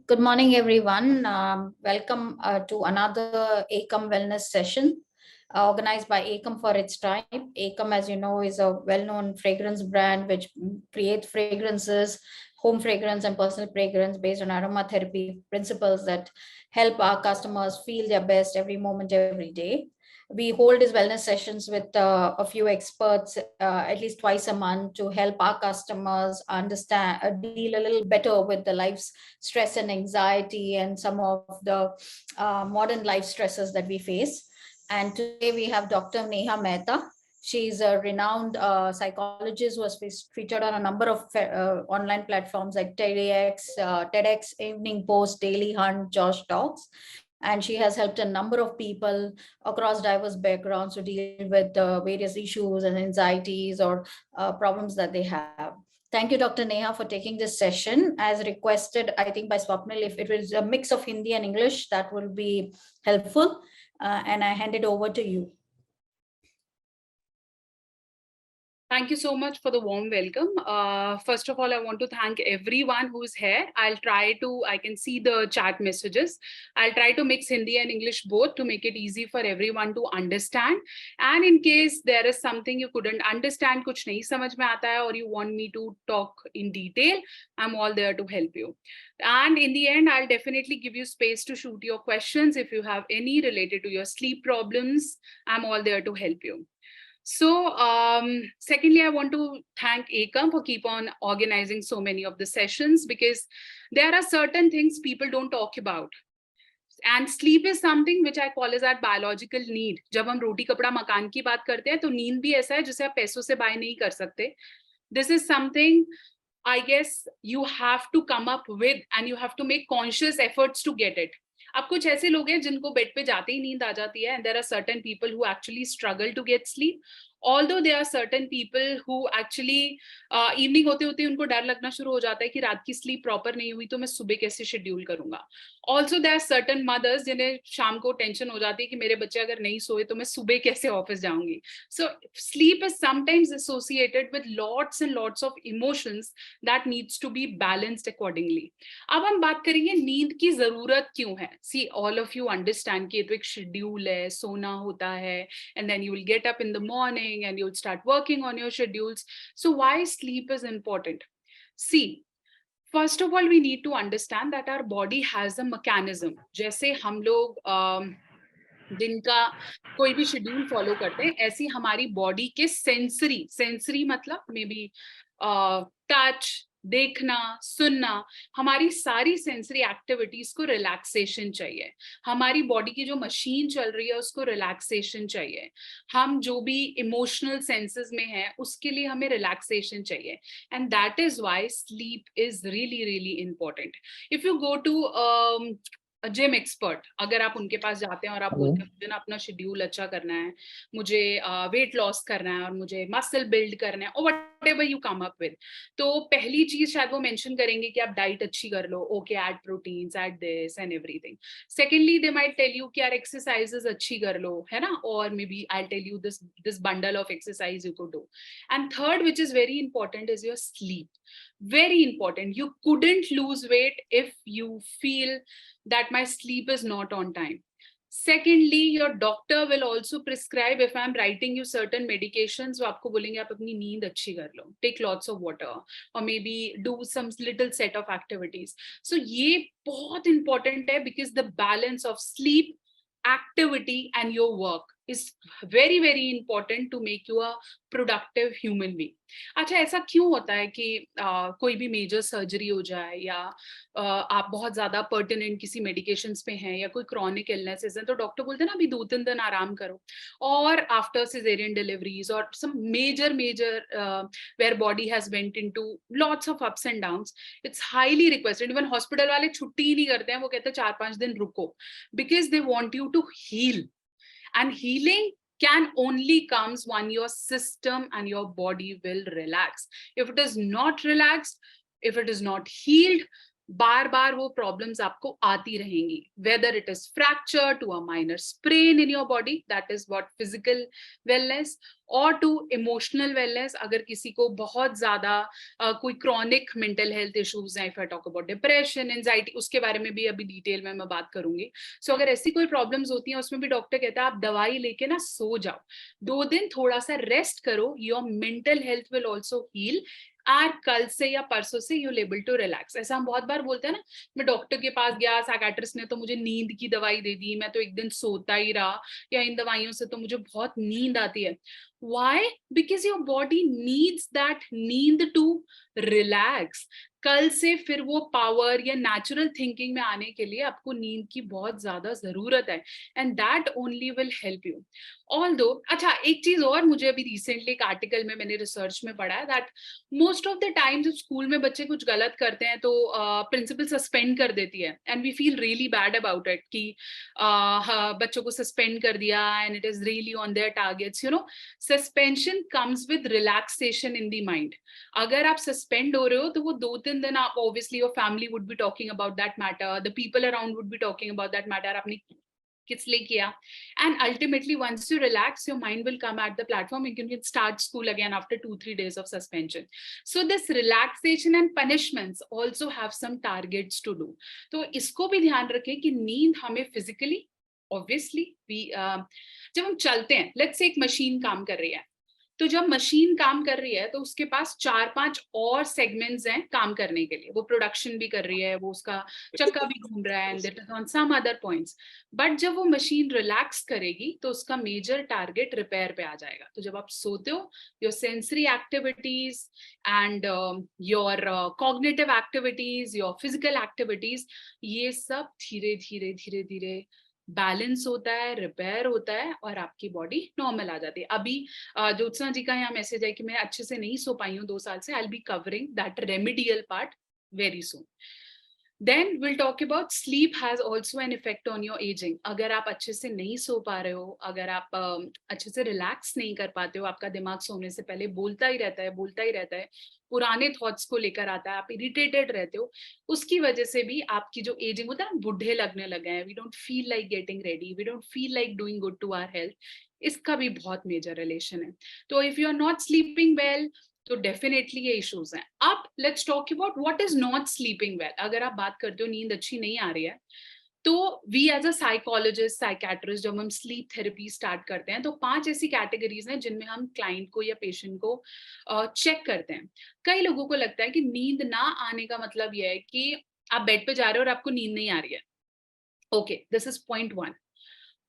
Good morning, everyone. Welcome to another ACOM Wellness session organized by ACOM for its tribe. ACOM, as you know, is a well-known fragrance brand which creates fragrances, home fragrance and personal fragrance based on aromatherapy principles that help our customers feel their best every moment, every day. We hold these wellness sessions with a few experts at least twice a month to help our customers understand, deal a little better with the life's stress and anxiety and some of the modern life stresses that we face. And today we have Dr. Neha Mehta. She's a renowned psychologist who has featured on a number of online platforms like TEDx, Evening Post, Daily Hunt, Josh Talks. And she has helped a number of people across diverse backgrounds to deal with various issues and anxieties or problems that they have. Thank you, Dr. Neha, for taking this session. As requested, I think by Swapnil, if it was a mix of Hindi and English, that will be helpful. And I hand it over to you. Thank you so much for the warm welcome. First of all, I want to thank everyone who's here. I can see the chat messages. I'll try to mix Hindi and English both to make it easy for everyone to understand. And in case there is something you couldn't understand, kuch nahi samajh mein aata hai, or you want me to talk in detail, I'm all there to help you. And in the end, I'll definitely give you space to shoot your questions. If you have any related to your sleep problems, I'm all there to help you. So, secondly, I want to thank ACOM for keep on organizing so many of the sessions, because there are certain things people don't talk about. And sleep is something which I call as that biological need. जब हम रोटी कपड़ा मकान की बात करते हैं तो नींद भी ऐसा है जिसे आप पैसों से buy नहीं कर सकते. This is something I guess you have to come up with and you have to make conscious efforts to get it. अब कुछ ऐसे लोग हैं जिनको बेड पे जाते ही नींद आ जाती है, and there are certain people who actually struggle to get sleep. Although there are certain people who actually evening होते होते उनको डर लगना शुरू हो जाता है कि रात की sleep proper नहीं हुई तो मैं सुबह कैसे schedule करूंगा. Also there are certain mothers जिन्हें शाम को tension हो जाती है कि मेरे बच्चे अगर नहीं सोए तो मैं सुबह कैसे ऑफिस जाऊंगी. So sleep is sometimes associated with lots and lots of emotions that needs to be balanced accordingly. अब हम बात करेंगे नींद की जरूरत क्यों है. See, all of you understand कि ये तो एक schedule है, सोना होता है, and then you will get up in the morning and you'll start working on your schedules. So why sleep is important? See, first of all, we need to understand that our body has a mechanism. जैसे हम लोग दिन का कोई भी schedule follow करते हैं, ऐसी हमारी बॉडी के सेंसरी मतलब मे बी टच, देखना, सुनना, हमारी सारी सेंसरी एक्टिविटीज को रिलैक्सेशन चाहिए. हमारी बॉडी की जो मशीन चल रही है उसको रिलैक्सेशन चाहिए. हम जो भी इमोशनल सेंसेस में हैं उसके लिए हमें रिलैक्सेशन चाहिए. And that is why sleep is really important. If you go to gym expert, अगर आप उनके पास जाते हैं और आप बोलते हैं मुझे ना अपना शेड्यूल अच्छा करना है, मुझे वेट लॉस करना है और मुझे मसल बिल्ड करना है, और whatever you come up with, तो पहली चीज शायद वो मेंशन करेंगे कि आप डाइट अच्छी कर लो, okay, add proteins, add this and everything. Secondly they might tell you कि यार एक्सरसाइजेस अच्छी कर लो, है ना, और maybe I tell you this bundle of exercise you could do. And third, which is very important, is your sleep. Very important. You couldn't lose weight if you feel that my sleep is not on time. Secondly, your doctor will also prescribe, if I'm writing you certain medications, वो आपको बोलेंगे आप अपनी नींद अच्छी कर लो, take lots of water, or maybe do some little set of activities. So ये बहुत important है, because the balance of sleep, activity and your work is very important to make you a productive human being. अच्छा, ऐसा क्यों होता है कि कोई भी मेजर सर्जरी हो जाए या आप बहुत ज्यादा पर्टिनेंट किसी मेडिकेशंस पे हैं या कोई क्रॉनिक इलनेसेस हैं, तो डॉक्टर बोलते हैं ना अभी 2-3 दिन आराम करो, और आफ्टर सिजेरियन डिलीवरीज और some major where body has went into lots of ups and downs, it's highly requested. Even hospital वाले छुट्टी ही नहीं करते हैं, वो कहते हैं 4-5 दिन रुको, because they want you to heal. And healing can only comes when your system and your body will relax. If it is not relaxed, if it is not healed, बार बार वो प्रॉब्लम्स आपको आती रहेंगी, whether it is fracture to a minor sprain in your body, that is what physical wellness, और to emotional wellness, अगर किसी को बहुत ज्यादा कोई क्रॉनिक मेंटल हेल्थ इश्यूज हैं, if I talk about depression, anxiety, उसके बारे में भी अभी डिटेल में मैं बात करूंगी। सो अगर ऐसी कोई प्रॉब्लम्स होती हैं, उसमें भी डॉक्टर कहता है आप दवाई लेके ना सो जाओ, 2 दिन थोड़ा सा रेस्ट करो, your mental health will also heal, or कल से या परसों से यू एबल टू रिलैक्स। ऐसा हम बहुत बार बोलते हैं ना, मैं डॉक्टर के पास गया, साइकियाट्रिस्ट ने तो मुझे नींद की दवाई दे दी, मैं तो एक दिन सोता ही रहा, या इन दवाइयों से तो मुझे बहुत नींद आती है। Why? Because your body needs that नींद to relax. कल से फिर वो पावर या नेचुरल थिंकिंग में आने के लिए आपको नींद की बहुत ज्यादा जरूरत है, and that only will help you. Although, अच्छा एक चीज और, मुझे अभी रिसेंटली एक आर्टिकल में मैंने रिसर्च में पढ़ा है that most of the time जब स्कूल में बच्चे कुछ गलत करते हैं तो प्रिंसिपल सस्पेंड कर देती है, and we feel really bad about it कि बच्चों को सस्पेंड कर दिया, and it is really on their targets, you know. Suspension comes with relaxation in the mind. अगर आप सस्पेंड हो रहे हो तो वो 2-3 दिन आप, obviously your family would be talking about that matter, the people around would be talking about that matter, आपने किस लिए किया, and ultimately once you relax your mind will come at the platform, you can start school again after 2-3 days of suspension. So this relaxation and punishments also have some targets to do. तो इसको भी ध्यान रखें कि नींद हमें physically, obviously जब हम चलते हैं, let's say एक मशीन काम कर रही है, तो जब मशीन काम कर रही है तो उसके पास 4-5 और सेगमेंट्स हैं काम करने के लिए, वो प्रोडक्शन भी कर रही है, वो उसका चक्का भी घूम रहा है, and that is on some other points. But जब वो मशीन रिलैक्स करेगी तो उसका मेजर टारगेट रिपेयर पे आ जाएगा। तो जब आप सोते हो, your sensory activities and your cognitive activities, your physical activities, ये सब धीरे धीरे धीरे धीरे बैलेंस होता है, रिपेयर होता है, और आपकी बॉडी नॉर्मल आ जाती है। अभी ज्योत्सना जी का यहाँ मैसेज है कि मैं अच्छे से नहीं सो पाई हूँ 2 साल से, I will be covering that remedial part very soon. Then we'll talk about sleep has also an effect on your aging. अगर आप अच्छे से नहीं सो पा रहे हो, अगर आप अच्छे से रिलैक्स नहीं कर पाते हो, आपका दिमाग सोने से पहले बोलता ही रहता है, बोलता ही रहता है, पुराने थॉट्स को लेकर आता है, आप इरिटेटेड रहते हो, उसकी वजह से भी आपकी जो एजिंग होता है ना, बुढ़े लगने लगे हैं, we don't feel like getting ready, we don't feel like doing good to our health, इसका भी बहुत मेजर रिलेशन है। तो if you are not sleeping well, तो डेफिनेटली ये इश्यूज हैं। अब let's talk about what is not sleeping well. अगर आप बात करते हो नींद अच्छी नहीं आ रही है, तो we as a psychologist, psychiatrist, जब हम स्लीप थेरेपी स्टार्ट करते हैं तो 5 ऐसी कैटेगरीज हैं जिनमें हम क्लाइंट को या पेशेंट को चेक करते हैं। कई लोगों को लगता है कि नींद ना आने का मतलब यह है कि आप बेड पे जा रहे हो और आपको नींद नहीं आ रही है। Okay, this is point 1।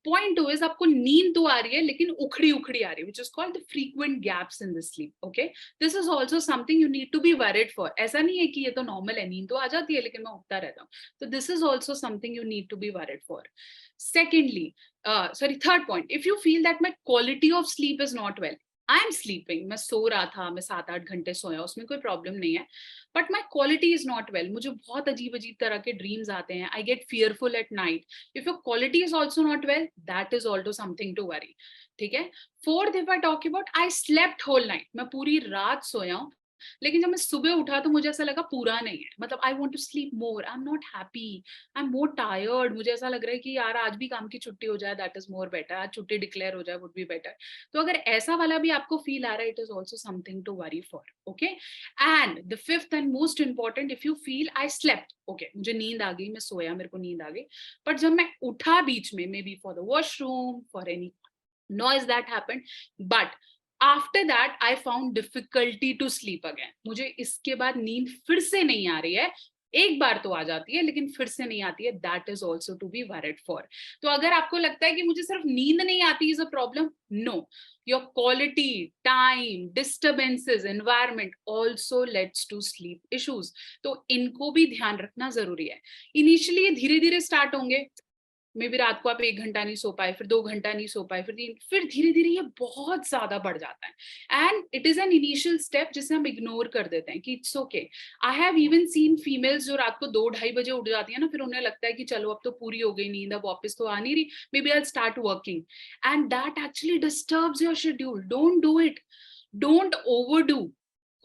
Point 2 is आपको नींद तो आ रही है लेकिन उखड़ी उखड़ी आ रही है, which is called the frequent gaps in the sleep. Okay, this is also something you need to be worried for. ऐसा नहीं है कि ये तो नॉर्मल है, नींद तो आ जाती है लेकिन मैं उठता रहता हूँ, तो this is also something you need to be worried for. Secondly, third point, if you feel that my quality of sleep is not well, I am sleeping, मैं सो रहा था, मैं 7-8 घंटे सोया, उसमें कोई प्रॉब्लम नहीं है, but my quality is not well, मुझे बहुत अजीब अजीब तरह के ड्रीम्स आते हैं, I get fearful at night, if your quality is also not well, that is also something to worry. ठीक है। Fourth, if I talk about I slept whole night, मैं पूरी रात सोया हूँ, लेकिन जब मैं सुबह उठा तो मुझे ऐसा लगा पूरा नहीं है, मतलब I want to sleep more, I am not happy, I am more tired, मुझे ऐसा लग रहा है कि यार आज भी काम की छुट्टी हो जाए, दैट इज मोर बेटर, आज छुट्टी डिक्लेयर हो जाए, वुड बी बेटर। तो अगर ऐसा वाला भी आपको फील आ रहा है, it is also something to worry for. Okay, and the fifth and most important, if you feel I slept, okay मुझे नींद आ गई, मैं सोया, मेरे को नींद आ गई, बट जब मैं उठा बीच में, may be for the washroom, for any noise that happened, but after that I found difficulty to sleep again, मुझे इसके बाद नींद फिर से नहीं आ रही है, एक बार तो आ जाती है लेकिन फिर से नहीं आती है, that is also to be worried for। तो अगर आपको लगता है कि मुझे सिर्फ नींद नहीं आती is a problem, no, your quality, time, disturbances, environment also leads to sleep issues। तो इनको भी ध्यान रखना जरूरी है। इनिशियली ये धीरे धीरे स्टार्ट होंगे, मे बी रात को आप 1 घंटा नहीं सो पाए, फिर 2 घंटा नहीं सो पाए, फिर धीरे धीरे ये बहुत ज्यादा बढ़ जाता है, and it is an initial step जिसे हम इग्नोर कर देते हैं कि it's okay. I have even seen females जो रात को 2-2:30 बजे उठ जाती है ना, फिर उन्हें लगता है कि चलो अब तो पूरी हो गई नींद, अब वापस तो आ नहीं रही, maybe I start working, and that actually disturbs your schedule. Don't do it, don't overdo.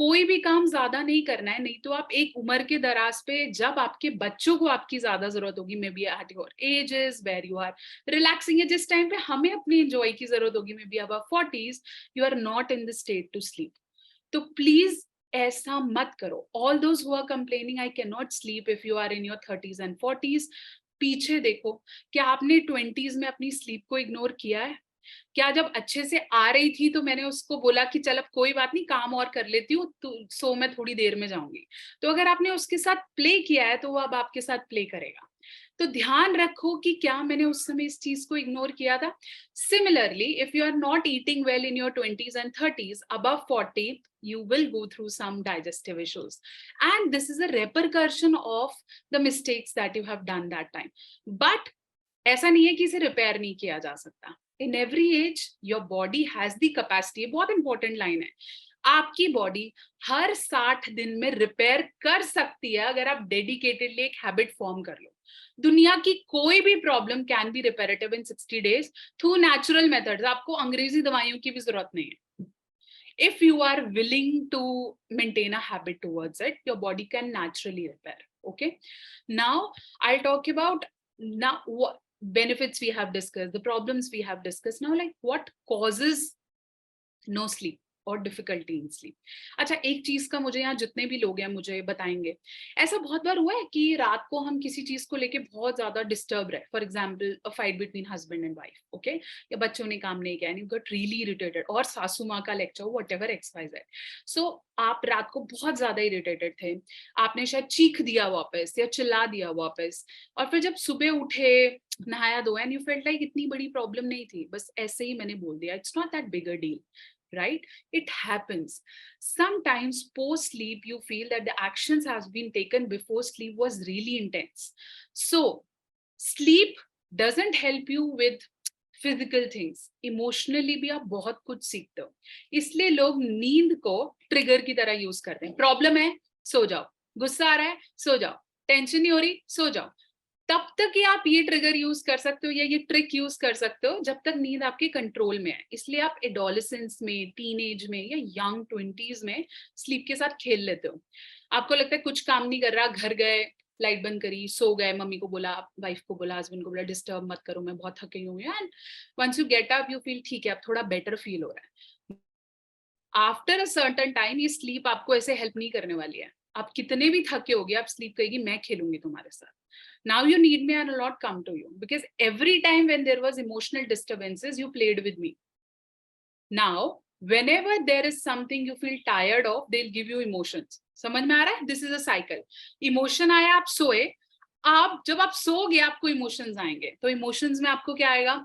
कोई भी काम ज्यादा नहीं करना है, नहीं तो आप एक उम्र के दराज पे जब आपके बच्चों को आपकी ज्यादा जरूरत होगी, maybe at your ages where you are relaxing है, जिस टाइम पे हमें अपनी एंजॉय की जरूरत होगी, maybe about 40s, you are not in the state to sleep. तो प्लीज ऐसा मत करो। All those who are complaining I can not sleep if you are in your 30s and 40s, पीछे देखो, क्या आपने 20s में अपनी स्लीप को इग्नोर किया है? क्या जब अच्छे से आ रही थी तो मैंने उसको बोला कि चल अब कोई बात नहीं, काम और कर लेती हूँ तो सो मैं थोड़ी देर में जाऊंगी? तो अगर आपने उसके साथ प्ले किया है तो वो अब आपके साथ प्ले करेगा। तो ध्यान रखो कि क्या मैंने उस समय इस चीज को इग्नोर किया था। Similarly if you are not eating well in your 20s and 30s, above 40 you will go through some digestive issues, and this is a repercussion of the mistakes that you have done that time. But ऐसा नहीं है कि इसे repair नहीं किया जा सकता। In every age your body has the capacity, बहुत इंपॉर्टेंट लाइन है, आपकी बॉडी हर 60 दिन में रिपेयर कर सकती है अगर आप डेडिकेटेडली एक हैबिट फॉर्म कर लो। दुनिया की कोई भी problem can be reparative in 60 days through natural methods. आपको अंग्रेजी दवाइयों की भी जरूरत नहीं है। if you are willing to maintain a habit towards it, your body can naturally repair. Okay, now I'll talk about now what benefits we have discussed, the problems we have discussed. Now, like, what causes no sleep और difficulty in sleep. अच्छा, एक चीज का मुझे यहाँ जितने भी लोग हैं मुझे बताएंगे, ऐसा बहुत बार हुआ है कि रात को हम किसी चीज को लेके बहुत ज्यादा डिस्टर्ब रहे, for example a fight between husband and wife, okay, या बच्चों ने काम नहीं किया and you got really irritated, और सासू माँ का लेक्चर, व्हाटएवर XYZ। सो आप रात को बहुत ज्यादा इरिटेटेड थे, आपने शायद चीख दिया वापस या चिल्ला दिया वापस, और फिर जब सुबह उठे, नहाया धोया, एंड यू फेल्ट लाइक इतनी बड़ी प्रॉब्लम नहीं थी, बस ऐसे ही मैंने बोल दिया, it's not that bigger deal, right? It happens. Sometimes post sleep you feel that the actions has been taken before sleep was really intense. So sleep doesn't help you with physical things. Emotionally भी आप बहुत कुछ सीखते हो, इसलिए लोग नींद को ट्रिगर की तरह यूज करते हैं। प्रॉब्लम है, सो जाओ, गुस्सा आ रहा है, सो जाओ, टेंशन नहीं हो रही, सो जाओ। तब तक ही आप ये ट्रिगर यूज कर सकते हो या ये ट्रिक यूज कर सकते हो जब तक नींद आपके कंट्रोल में है। इसलिए आप एडोलेसेंस में, टीनेज में या यंग 20s में स्लीप के साथ खेल लेते हो। आपको लगता है कुछ काम नहीं कर रहा, घर गए, लाइट बंद करी, सो गए, मम्मी को बोला, वाइफ को बोला, हस्बैंड को बोला डिस्टर्ब मत करो, मैं बहुत थकी हुई हूँ, and once you get up you feel ठीक है, अब थोड़ा बेटर फील हो रहा है। आफ्टर अ सर्टेन टाइम ये स्लीप आपको ऐसे हेल्प नहीं करने वाली है। आप कितने भी थके होगे, आप स्लीप कहेगी मैं खेलूंगी तुम्हारे साथ। Now you need me and I'll not come to you, because every time when there was emotional disturbances you played with me. Now whenever there is something you feel tired of, they'll give you emotions. समझ में आ रहा है? This is a cycle. Emotion आया, आप सोए, आप जब आप सोओगे आपको इमोशंस आएंगे, तो इमोशंस में आपको क्या आएगा?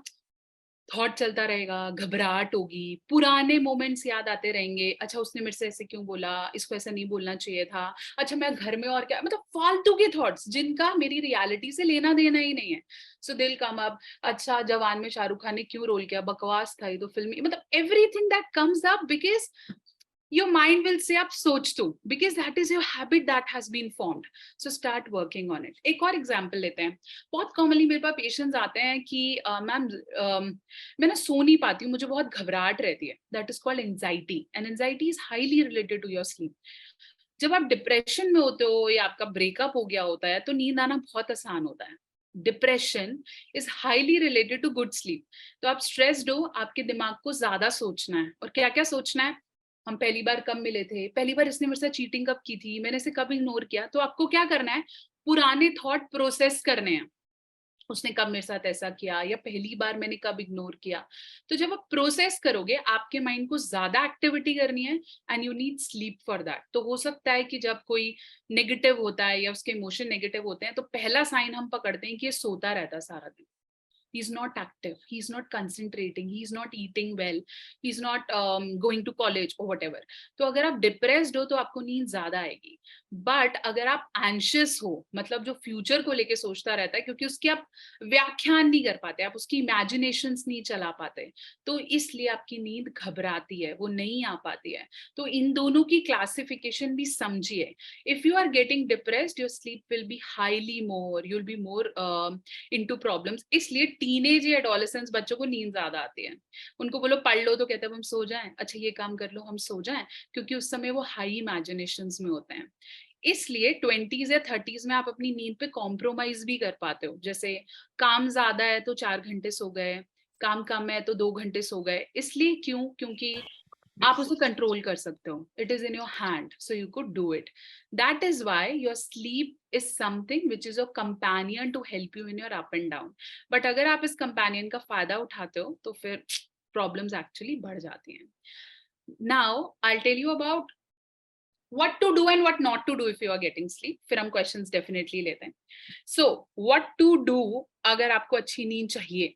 थॉट चलता रहेगा, घबराहट होगी, पुराने मोमेंट्स याद आते रहेंगे, अच्छा उसने मेरे से ऐसे क्यों बोला, इसको ऐसा नहीं बोलना चाहिए था, अच्छा मैं घर में और क्या, मतलब फालतू के थॉट्स जिनका मेरी रियलिटी से लेना देना ही नहीं है। सो दिल कम अप, अच्छा जवान में शाहरुख खान ने क्यों रोल किया, बकवास था ये तो फिल्म, मतलब everything that comes up because your mind will say आप सोच तू, because that is your habit that has been formed. So start working on it. एक और एग्जांपल लेते हैं। बहुत कॉमनली मेरे पास पेशेंट्स आते हैं कि मैम मैं ना सो नहीं पाती हूँ, मुझे बहुत घबराहट रहती है, that is called anxiety, and anxiety is highly related to your sleep. जब आप डिप्रेशन में होते हो या आपका ब्रेकअप हो गया होता है तो नींद आना बहुत आसान होता है। Depression is highly related to good sleep. तो आप स्ट्रेस्ड हो, आपके दिमाग को ज्यादा सोचना है, और क्या क्या सोचना है, हम पहली बार कब मिले थे, पहली बार इसने मेरे साथ चीटिंग कब की थी, मैंने इसे कब इग्नोर किया। तो आपको क्या करना है, पुराने थॉट प्रोसेस करने हैं, उसने कब मेरे साथ ऐसा किया, या पहली बार मैंने कब इग्नोर किया। तो जब आप प्रोसेस करोगे, आपके माइंड को ज्यादा एक्टिविटी करनी है, and you need sleep for that. तो हो सकता है कि जब कोई नेगेटिव होता है या उसके इमोशन नेगेटिव होते हैं, तो पहला साइन हम पकड़ते हैं कि ये सोता रहता है सारा दिन, he's not active, he's not concentrating, he's not eating well, he's not going to college or whatever. तो अगर आप डिप्रेस्ड हो तो आपको नींद ज्यादा आएगी। बट अगर आप एंशियस हो, मतलब जो फ्यूचर को लेके सोचता रहता है, क्योंकि उसकी आप व्याख्यान नहीं कर पाते, आप उसकी इमेजिनेशंस नहीं चला पाते, तो इसलिए आपकी नींद घबराती है, वो नहीं आ पाती है। तो इन दोनों की क्लासिफिकेशन भी समझिए। If you are getting depressed, your sleep will be highly more, you will be more into problems. इसलिए टीनेज या एडोलेसेंस बच्चों को नींद ज्यादा आती है। उनको बोलो पढ़ लो तो कहते हैं हम सो जाएं, अच्छा ये काम कर लो हम सो जाएं, क्योंकि उस समय वो हाई इमेजिनेशंस में होते हैं। इसलिए 20s या 30s में आप अपनी नींद पे कॉम्प्रोमाइज भी कर पाते हो। जैसे काम ज्यादा है तो 4 घंटे सो गए, काम कम है तो 2 घंटे सो गए। इसलिए क्यों? क्योंकि आप उसे कंट्रोल कर सकते हो, it is in your hand, so you could do it. That is why your sleep is something which is a companion to help you in your up and down. But अगर आप इस companion का फायदा उठाते हो तो फिर problems actually बढ़ जाती हैं। Now I tell you about what to do and what not to do if you are getting sleep, फिर हम questions definitely लेते हैं। So what to do अगर आपको अच्छी नींद चाहिए,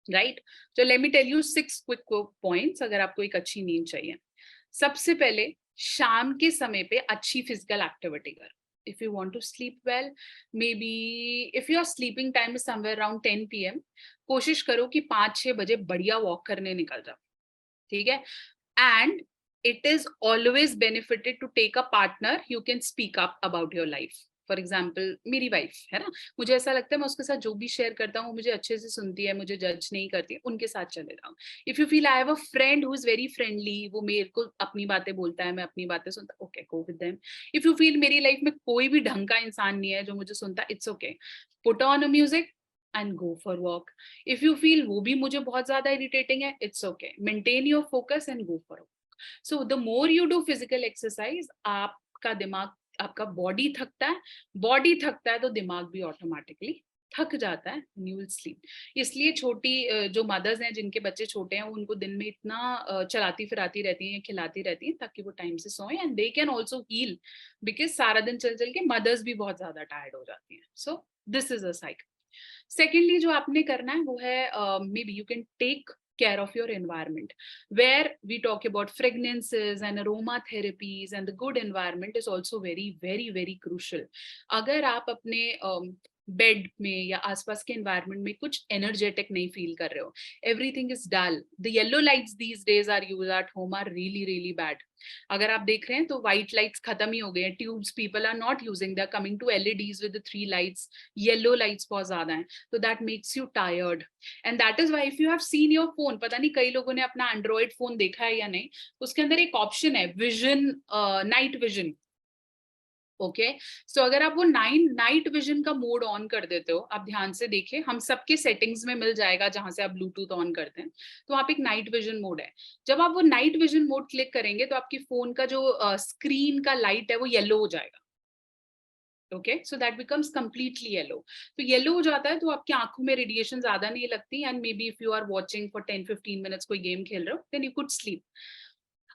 right? So let me tell you 6 quick points अगर आपको एक अच्छी नींद चाहिए। सबसे पहले शाम के समय पे अच्छी फिजिकल एक्टिविटी करो। If you want to sleep well, maybe if your sleeping time is somewhere around 10 p.m, कोशिश करो कि 5-6 बजे बढ़िया वॉक करने निकल जाओ, ठीक है? And it is always benefited to take a partner you can speak up about your life. For example मेरी वाइफ है ना, मुझे ऐसा लगता है मैं उसके साथ जो भी शेयर करता हूँ मुझे अच्छे से सुनती है, मुझे जज नहीं करती, उनके साथ चले जाओ। If you feel I have a friend who is very friendly, वो मेरे को अपनी बातें बोलता है, मैं अपनी बातें सुनता, okay go with them. If you feel मेरी लाइफ में कोई भी ढंग का इंसान नहीं है जो मुझे सुनता, it's okay, put on a music and go for walk. If you feel वो भी मुझे बहुत ज्यादा irritating है, it's okay, maintain your focus and go for it. So the more you do physical exercise, आपका दिमाग, आपका बॉडी थकता है, बॉडी थकता है तो दिमाग भी ऑटोमेटिकली थक जाता है, you will sleep. इसलिए छोटी जो मदर्स हैं जिनके बच्चे छोटे हैं, उनको दिन में इतना चलाती फिराती रहती हैं, खिलाती रहती हैं ताकि वो टाइम से सोएं, and they can also heal, because सारा दिन चल चल के मदर्स भी बहुत ज्यादा टायर्ड हो जाती हैं। So this is a cycle. Secondly जो आपने करना है वो है maybe you can take care of your environment, where we talk about fragrances and aroma therapies, and the good environment is also very very very crucial. अगर आप अपने bed में या आसपास के एनवायरनमेंट में कुछ एनर्जेटिक नहीं फील कर रहे हो, everything is dull, the yellow lights these days are used at home are really really bad. अगर आप देख रहे हैं तो व्हाइट लाइट्स खत्म ही हो गए हैं, tubes people are not using, they are coming to LEDs with 3 lights, yellow lights बहुत ज्यादा हैं, तो that makes you tired. And that is why if you have seen your phone, पता नहीं कई लोगों ने अपना एंड्रॉइड फोन देखा है या नहीं, उसके अंदर एक ऑप्शन है विजन, नाइट विजन। ओके, सो अगर आप वो नाइट विजन का मोड ऑन कर देते हो, आप ध्यान से देखिए, हम सबके सेटिंग्स में मिल जाएगा जहां से आप ब्लूटूथ ऑन करते हैं, तो आप एक नाइट विजन मोड है। जब आप वो नाइट विजन मोड क्लिक करेंगे तो आपकी फोन का जो स्क्रीन का लाइट है वो येलो हो जाएगा। Okay, so that becomes completely yellow. तो येलो हो जाता है तो आपकी आंखों में रेडिएशन ज्यादा नहीं लगती, and maybe if you are watching for 10-15 minutes कोई गेम खेल रहे हो, देन यू कुड स्लीप।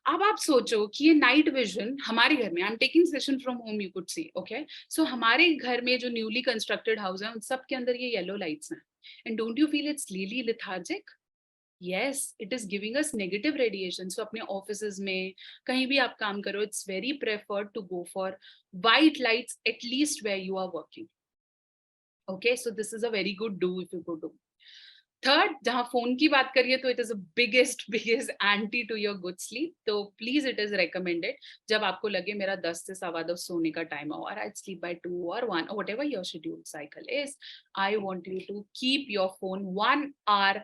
अब आप सोचो कि ये नाइट विजन हमारे घर में, I am taking session from home, you could see, okay, so हमारे घर में जो न्यूली कंस्ट्रक्टेड हाउस है उन सब के अंदर ये येलो लाइट्स हैं, and don't you feel it's really lethargic? yes, it is giving us negative radiation. So अपने offices में कहीं भी आप काम करो, it's very preferred to go for white lights at least where you are working. Okay, so this is a very good do if you go do. Third, जहां phone की बात करिए तो it is biggest biggest anti to your good sleep, तो please it is recommended जब आपको लगे मेरा 10 से 10:15 सोने का टाइम है और I sleep by 2 or 1 or whatever your schedule cycle is, I want you to keep your phone 1 hour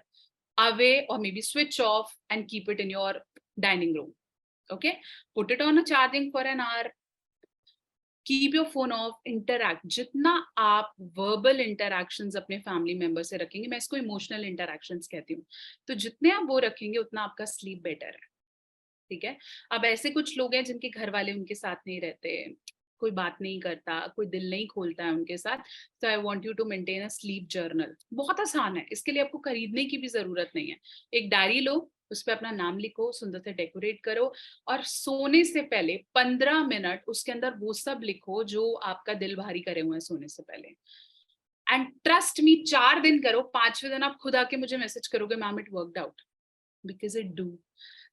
away or maybe switch off and keep it in your dining room. Okay, put it on a charging for an hour, keep your phone of, interact. जितना आप verbal interactions अपने family member से रखेंगे, मैं इसको emotional interactions कहती हूँ, तो जितने आप वो रखेंगे उतना आपका स्लीप बेटर है, ठीक है? अब ऐसे कुछ लोग हैं जिनके घर वाले उनके साथ नहीं रहते, कोई बात नहीं करता, कोई दिल नहीं खोलता है उनके साथ, तो I want you to maintain a sleep journal. बहुत आसान है, इसके लिए आपको खरीदने की भी जरूरत नहीं है। एक डायरी लो, उस पर अपना नाम लिखो, सुंदर से डेकोरेट करो, और सोने से पहले 15 मिनट उसके अंदर वो सब लिखो जो आपका दिल भारी करे हुए हैं सोने से पहले। एंड ट्रस्ट मी, 4 दिन करो, 5वें दिन आप खुद आके मुझे मैसेज करोगे ma'am it worked out. because it do.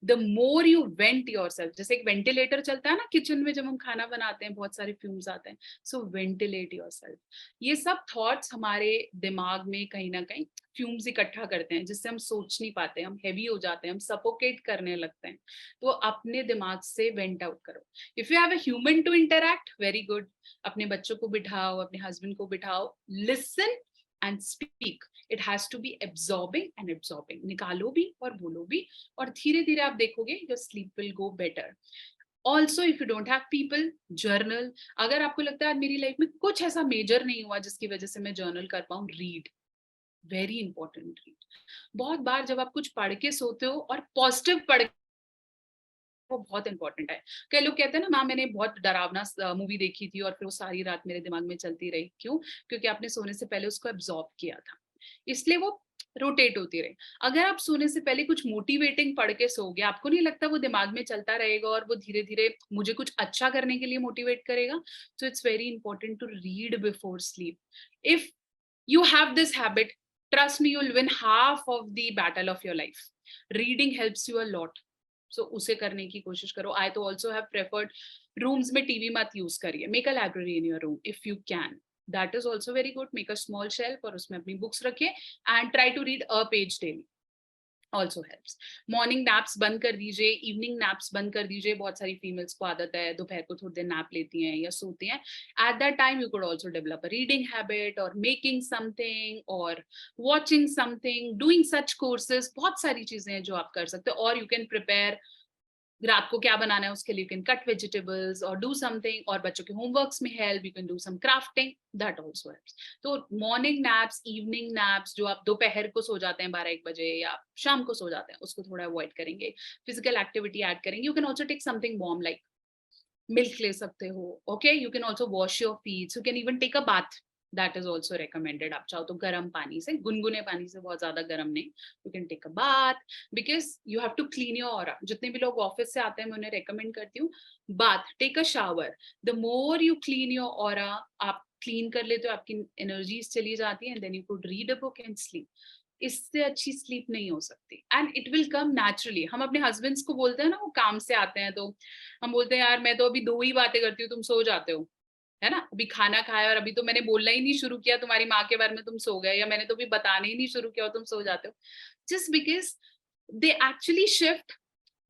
The more you vent yourself, जैसे एक वेंटिलेटर चलता है ना किचन में जब हम खाना बनाते हैं, बहुत सारे फ्यूम्स आते हैं, सो वेंटिलेट योरसेल्फ. ये सब थॉट्स हमारे दिमाग में कहीं ना कहीं फ्यूम्स इकट्ठा करते हैं, जिससे हम सोच नहीं पाते, हम हैवी हो जाते हैं, हम सफोकेट करने लगते हैं. तो अपने दिमाग से वेंट आउट करो. If you have a human to interact, very good. अपने बच्चों को बिठाओ, अपने हस्बैंड को बिठाओ, listen and speak. It has to be absorbing and absorbing. निकालो भी और बोलो भी, और धीरे धीरे आप देखोगे your sleep will go better. Also if you don't have people, journal. अगर आपको लगता है मेरी लाइफ में कुछ ऐसा मेजर नहीं हुआ जिसकी वजह से मैं जर्नल कर पाऊँ, रीड. Very important, read. बहुत बार जब आप कुछ पढ़ के सोते हो और पॉजिटिव पढ़, वो बहुत इंपॉर्टेंट है. कई लोग कहते हैं ना, माँ मैंने बहुत डरावना मूवी देखी थी और फिर वो सारी रात मेरे दिमाग में चलती रही. क्यों? क्योंकि आपने सोने से पहले उसको एब्जॉर्ब किया था, इसलिए वो रोटेट होती रहे. अगर आप सोने से पहले कुछ मोटिवेटिंग पढ़ के सोओगे, आपको नहीं लगता वो दिमाग में चलता रहेगा और वो धीरे धीरे मुझे कुछ अच्छा करने के लिए मोटिवेट करेगा. So it's very important to read before sleep. If you have this habit, trust me, you'll win half of the battle of your life. Reading helps you a lot. So उसे करने की कोशिश करो. I तो also have preferred rooms में TV मत use करिए. Make a library in your room if you can. That is also very good. Make a small shelf और उसमें अपनी books रखिए and try to read a page daily. Also helps. Morning naps बंद कर दीजिए, evening naps बंद कर दीजिए. बहुत सारी फीमेल्स को आदत है दोपहर को थोड़ी देर नैप लेती हैं या सोती हैं. At that time you could also develop a reading habit और मेकिंग समथिंग और watching something, doing such courses. बहुत सारी चीजें हैं जो आप कर सकते हो. और यू कैन प्रिपेयर रात को क्या बनाना है उसके लिए, यू कैन कट वेजिटेबल्स और डू समथिंग. और बच्चों के होमवर्क्स में help, you can do some crafting, that also helps. तो मॉर्निंग नैप्स, इवनिंग नैप्स, जो आप दोपहर को सो जाते हैं 12-1 बजे या शाम को सो जाते हैं, उसको थोड़ा अवॉइड करेंगे. फिजिकल एक्टिविटी ऐड करेंगे. You can also take something warm like milk ले सकते हो. Okay, you can also wash your feet. You can even take a bath. That is also recommended. आप चाहो तो गर्म पानी से, गुनगुने पानी से, बहुत ज्यादा गर्म नहीं. You can take a bath because you have to clean your aura. जितने भी लोग ऑफिस से आते हैं मैं उन्हें रिकमेंड करती हूँ bath, take a shower. The more you clean your aura, आप क्लीन कर लेते हो, आपकी एनर्जीज चली जाती है, and then you could read a book and sleep. इससे अच्छी स्लीप नहीं हो सकती. And it will come naturally. हम अपने हस्बैंड्स को बोलते हैं ना, वो काम से आते हैं तो हम बोलते हैं यार मैं तो अभी 2 ही बातें करती हूँ, तुम सो जाते हो, है ना. अभी खाना खाया और अभी तो मैंने बोलना ही नहीं शुरू किया तुम्हारी माँ के बारे में, तुम सो गए. या मैंने तो अभी बताना ही नहीं शुरू किया और तुम सो जाते हो. Just because they actually shift,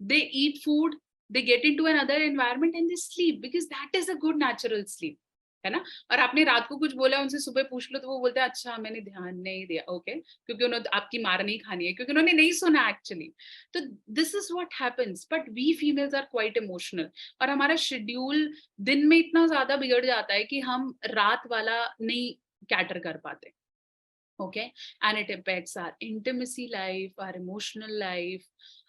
they eat food, they get into another environment and they sleep because that is a good natural sleep, है ना. और आपने रात को कुछ बोला, उनसे सुबह पूछ लो तो वो बोलते हैं अच्छा मैंने ध्यान नहीं दिया. ओके, क्योंकि उन्होंने आपकी मार नहीं खानी है, क्योंकि उन्होंने नहीं सुना एक्चुअली. तो this is what happens. But we females are quite emotional, और हमारा शेड्यूल दिन में इतना ज्यादा बिगड़ जाता है कि हम रात वाला नहीं कैटर कर पाते. Okay, and it impacts our intimacy life, our emotional life,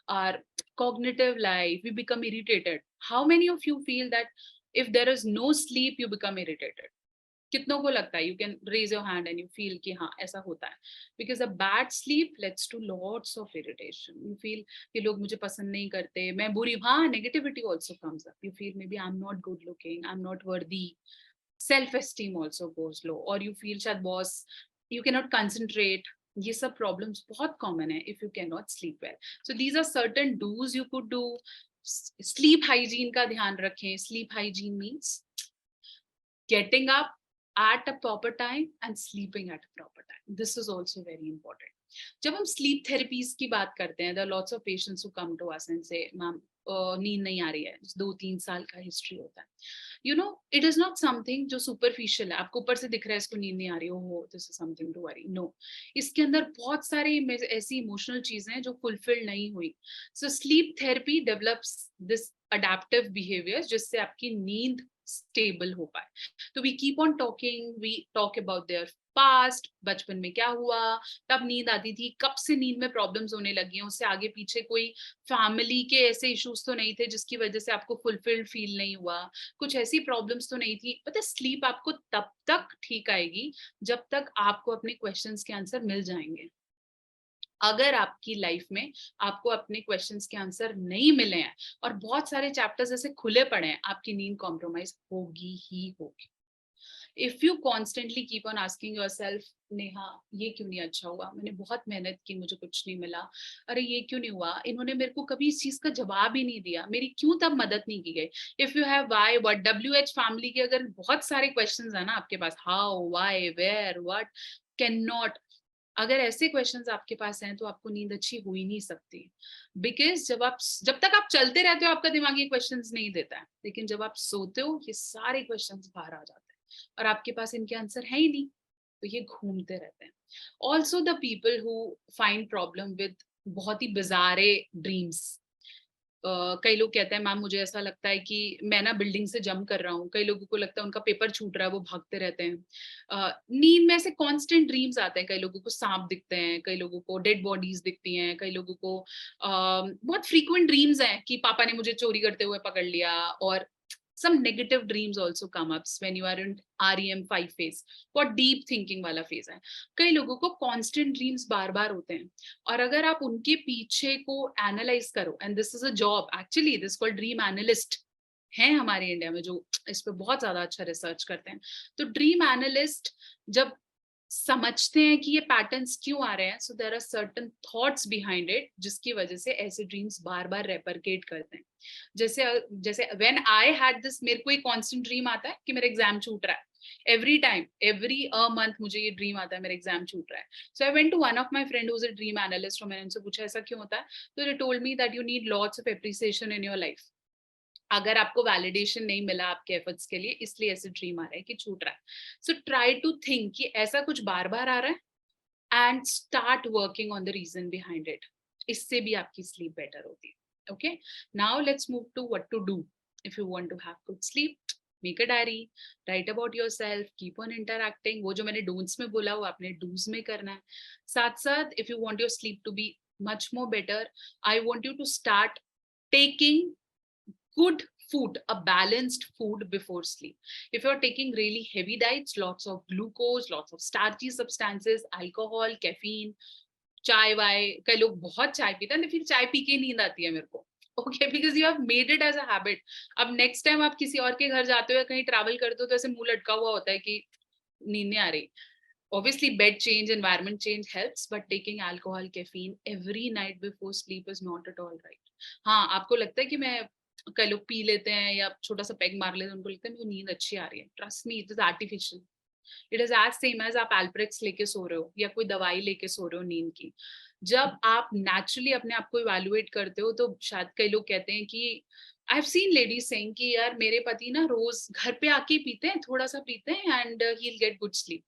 our cognitive life. We become irritated. How many of you feel that if there is no sleep you become irritated? कितनों को लगता है? You can raise your hand and you feel कि हाँ ऐसा होता है. Because a bad sleep leads to lots of irritation. You feel कि लोग मुझे पसंद नहीं करते, मैं बुरी. हाँ, negativity also comes up. You feel maybe I'm not good looking, I'm not worthy. Self-esteem also goes low. और you feel शायद boss, you cannot concentrate. ये सब problems बहुत common है if you cannot sleep well. So these are certain do's you could do. Sleep hygiene का ध्यान रखें. Sleep hygiene means getting up at a proper time and sleeping at a proper time. This is also very important. जब हम sleep therapies की बात करते हैं, there are lots of patients who come to us and say, "Ma'am, नींद नहीं आ रही है." 2-3 साल का हिस्ट्री होता है. You know, it is not something जो superficial है. आपको ऊपर से दिख रहा है इसको नींद नहीं आ रही, हो this is something to worry. No, इसके अंदर बहुत सारी ऐसी emotional चीजें हैं जो fulfill नहीं हुई. So sleep therapy develops this adaptive behaviors जिससे आपकी नींद स्टेबल हो पाए. तो we keep on talking, we talk about their past. बचपन में क्या हुआ, कब नींद आती थी, कब से नींद में प्रॉब्लम्स होने लगी हैं, उससे आगे पीछे कोई फैमिली के ऐसे इश्यूज तो नहीं थे जिसकी वजह से आपको फुलफिल्ड फील नहीं हुआ, कुछ ऐसी प्रॉब्लम्स तो नहीं थी. पता है, स्लीप आपको तब तक ठीक आएगी जब तक आपको अपने क्वेश्चंस के आंसर मिल जाएंगे. अगर आपकी लाइफ में आपको अपने क्वेश्चंस के आंसर नहीं मिले हैं और बहुत सारे चैप्टर्स ऐसे खुले पड़े हैं, आपकी नींद कॉम्प्रोमाइज होगी ही होगी. If you constantly keep on asking yourself, Neha ये क्यों नहीं अच्छा हुआ, मैंने बहुत मेहनत की मुझे कुछ नहीं मिला, अरे ये क्यों नहीं हुआ, इन्होंने मेरे को कभी इस चीज का जवाब ही नहीं दिया, मेरी क्यों तब मदद नहीं की गई. If you have why what WH family के अगर बहुत सारे क्वेश्चंस है ना आपके पास, how why where what can not, अगर ऐसे क्वेश्चंस आपके पास हैं तो आपको नींद अच्छी हो ही नहीं सकती. बिकॉज जब तक आप चलते रहते हो आपका दिमाग ये क्वेश्चंस नहीं देता है, लेकिन जब आप सोते हो ये सारे क्वेश्चंस बाहर आ जाते हैं और आपके पास इनके आंसर है ही नहीं, तो ये घूमते रहते हैं. Also the people who find problem with बहुत ही बिजारे ड्रीम्स. कई लोग कहते हैं मैम मुझे ऐसा लगता है कि मैं ना बिल्डिंग से जंप कर रहा हूँ, कई लोगों को लगता है उनका पेपर छूट रहा है, वो भागते रहते हैं. नींद में ऐसे कांस्टेंट ड्रीम्स आते हैं, कई लोगों को सांप दिखते हैं, कई लोगों को डेड बॉडीज दिखती हैं, कई लोगों को बहुत फ्रीक्वेंट ड्रीम्स हैं कि पापा ने मुझे चोरी करते हुए पकड़ लिया. और some negative dreams also come up when you are in REM 5 phase, बहुत deep thinking वाला phase है. कई लोगों को constant dreams बार बार होते हैं, और अगर आप उनके पीछे को एनालाइज करो, and this is a job actually, this called dream analyst हैं हमारे इंडिया में जो इस पे बहुत ज्यादा अच्छा रिसर्च करते हैं. तो ड्रीम एनालिस्ट जब समझते हैं कि ये पैटर्न्स क्यों आ रहे हैं, so there are certain thoughts behind it जिसकी वजह से ऐसे ड्रीम्स बार बार रेपरकेट करते हैं. जैसे जैसे व्हेन आई हैड दिस, मेरे को एक कांस्टेंट ड्रीम आता है कि मेरा एग्जाम छूट रहा है. Every time every a month मुझे ये ड्रीम आता है मेरा एग्जाम छूट रहा है. So I went to one of my friend who is a dream analyst, और मैंने उनसे पूछा ऐसा क्यों होता है. तो they told me that you need lots of appreciation in your life. अगर आपको वैलिडेशन नहीं मिला आपके एफर्ट्स के लिए, इसलिए ऐसे ड्रीम आ रहा है कि छूट रहा है. सो ट्राई टू थिंक कि ऐसा कुछ बार बार आ रहा है and start working on the reason behind it. इससे भी आपकी स्लीप बेटर होती है. Okay, now let's move to what to do if you want to have good sleep. Make a diary, write about yourself, keep on interacting. वो जो मैंने don'ts में बोला वो आपने do's में करना है. साथ साथ if you want your sleep to be much more better, I want you to start taking good food, a balanced food before sleep. If you're taking really heavy diets, lots of glucose, lots of starchy substances, alcohol, caffeine, चाय वाय, कई लोग बहुत चाय पीते हैं, फिर चाय P के नींद आती है मेरे को. Okay, because you have made it as a habit. अब नेक्स्ट टाइम आप किसी और के घर जाते हो या कहीं ट्रैवल करते हो तो ऐसे मुंह लटका हुआ होता है कि नींद नहीं आ रही. Obviously bed change, environment change helps, but taking alcohol, caffeine every night before sleep is not at all right. हाँ, आपको लगता है कि मैं, कई लोग पी लेते हैं या छोटा सा पैग मार लेते हैं, उनको लगता है मेरी नींद अच्छी आ रही है. Trust me, it is artificial. It is as same as आप एल्प्रेक्स लेके सो रहे हो या कोई दवाई लेके सो रहे हो नींद की. जब आप नेचुरली अपने आप को इवैल्यूएट करते हो तो शायद कई लोग कहते हैं कि I have seen ladies saying कि यार मेरे पति ना रोज घर पे आके पीते हैं, थोड़ा सा पीते हैं and he will get good sleep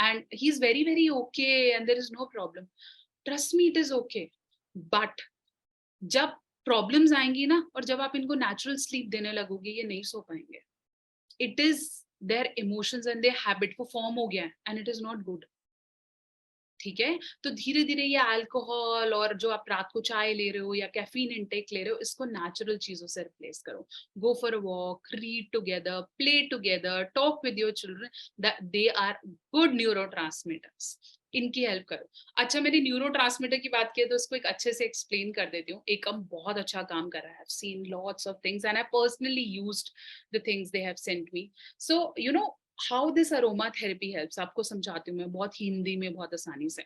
and he's very okay and there is no problem. Trust me, it is okay. But जब प्रॉब्लम्स आएंगी ना और जब आप इनको नेचुरल स्लीप देने लगोगे, ये नहीं सो पाएंगे. It is their emotions and there habit, वो फॉर्म हो गया है and it is not good. ठीक है, तो धीरे धीरे ये अल्कोहल और जो आप रात को चाय ले रहे हो या कैफीन इनटेक ले रहे हो, इसको नेचुरल चीजों से रिप्लेस करो. Go for a walk, read together, play together, talk with your children. They are good neurotransmitters. इनकी हेल्प करो. अच्छा, मैंने न्यूरोट्रांसमीटर की बात की तो इसको एक अच्छे से एक्सप्लेन कर देती हूँ. एकम बहुत अच्छा काम कर रहा है. I've seen lots of things and I personally used the things they have sent me. So you know how this aromatherapy helps. आपको समझाती हूँ मैं बहुत हिंदी में, बहुत आसानी से.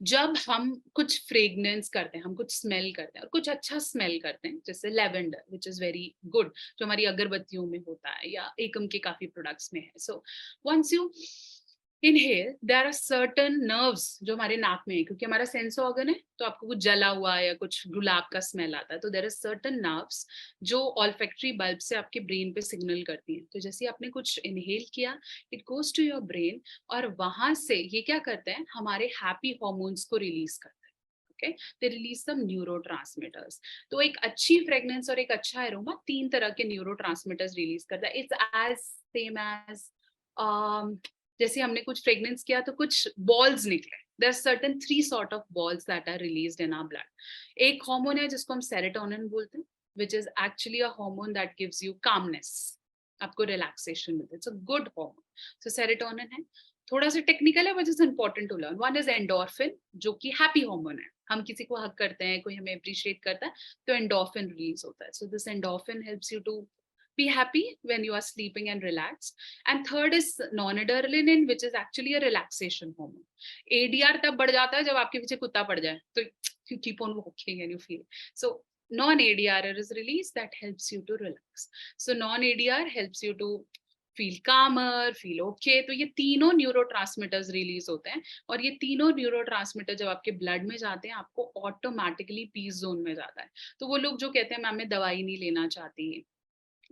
जब हम कुछ फ्रेगनेंस करते हैं, हम कुछ स्मेल करते हैं और कुछ अच्छा स्मेल करते हैं, जैसे lavender which is very good, जो हमारी अगरबत्तियों में होता है या एकम के काफी प्रोडक्ट्स में है. So once you inhale, there are certain nerves जो हमारे नाक में है, क्योंकि हमारा सेंस ऑर्गन है तो आपको कुछ जला हुआ या कुछ गुलाब का स्मेल आता है, तो देयर आर सर्टेन नर्व्स जो ऑल्फैक्टरी बल्ब से आपके ब्रेन पे सिग्नल करती हैं. तो जैसे आपने कुछ इनहेल किया, it goes to your brain और वहां से ये क्या करते हैं, हमारे हैप्पी हॉर्मोन्स को रिलीज करते हैं. Okay, they release some neurotransmitters. तो एक अच्छी फ्रेग्रेंस और एक अच्छा एरोमा 3 तरह के न्यूरोट्रांसमीटर्स रिलीज करता है. इट्स एज सेम एज जैसे हमने कुछ फ्रेग्रेंस किया तो कुछ बॉल्स निकले. There are certain 3 sort of balls that are released in our blood. एक हार्मोन है जिसको हम सेरोटोनिन बोलते हैं, which is actually a hormone that gives you calmness. आपको रिलैक्सेशन मिलता है. It's a good hormone. So serotonin है. थोड़ा सा टेक्निकल है, which is important to learn. One is endorphin, जो कि हैप्पी हार्मोन है. हम किसी को हक करते हैं, कोई हमें अप्रिशिएट करता है तो एंडोर्फिन रिलीज होता है. So this endorphin helps you to be happy when you are sleeping and relaxed. And third is noradrenaline, which is actually a relaxation hormone. ADR तब बढ़ जाता है जब आपके पीछे कुत्ता पड़ जाए, तो you keep on walking and you feel. So non-ADR is released that helps you to relax. So non-ADR helps you to feel calmer, feel okay. तो ये तीनों न्यूरोट्रांसमीटर्स रिलीज होते हैं, और ये तीनों न्यूरोट्रांसमीटर जब आपके ब्लड में जाते हैं, आपको ऑटोमेटिकली पीस जोन में जाता है. तो वो लोग जो कहते हैं मैम मैं दवाई नहीं लेना चाहती,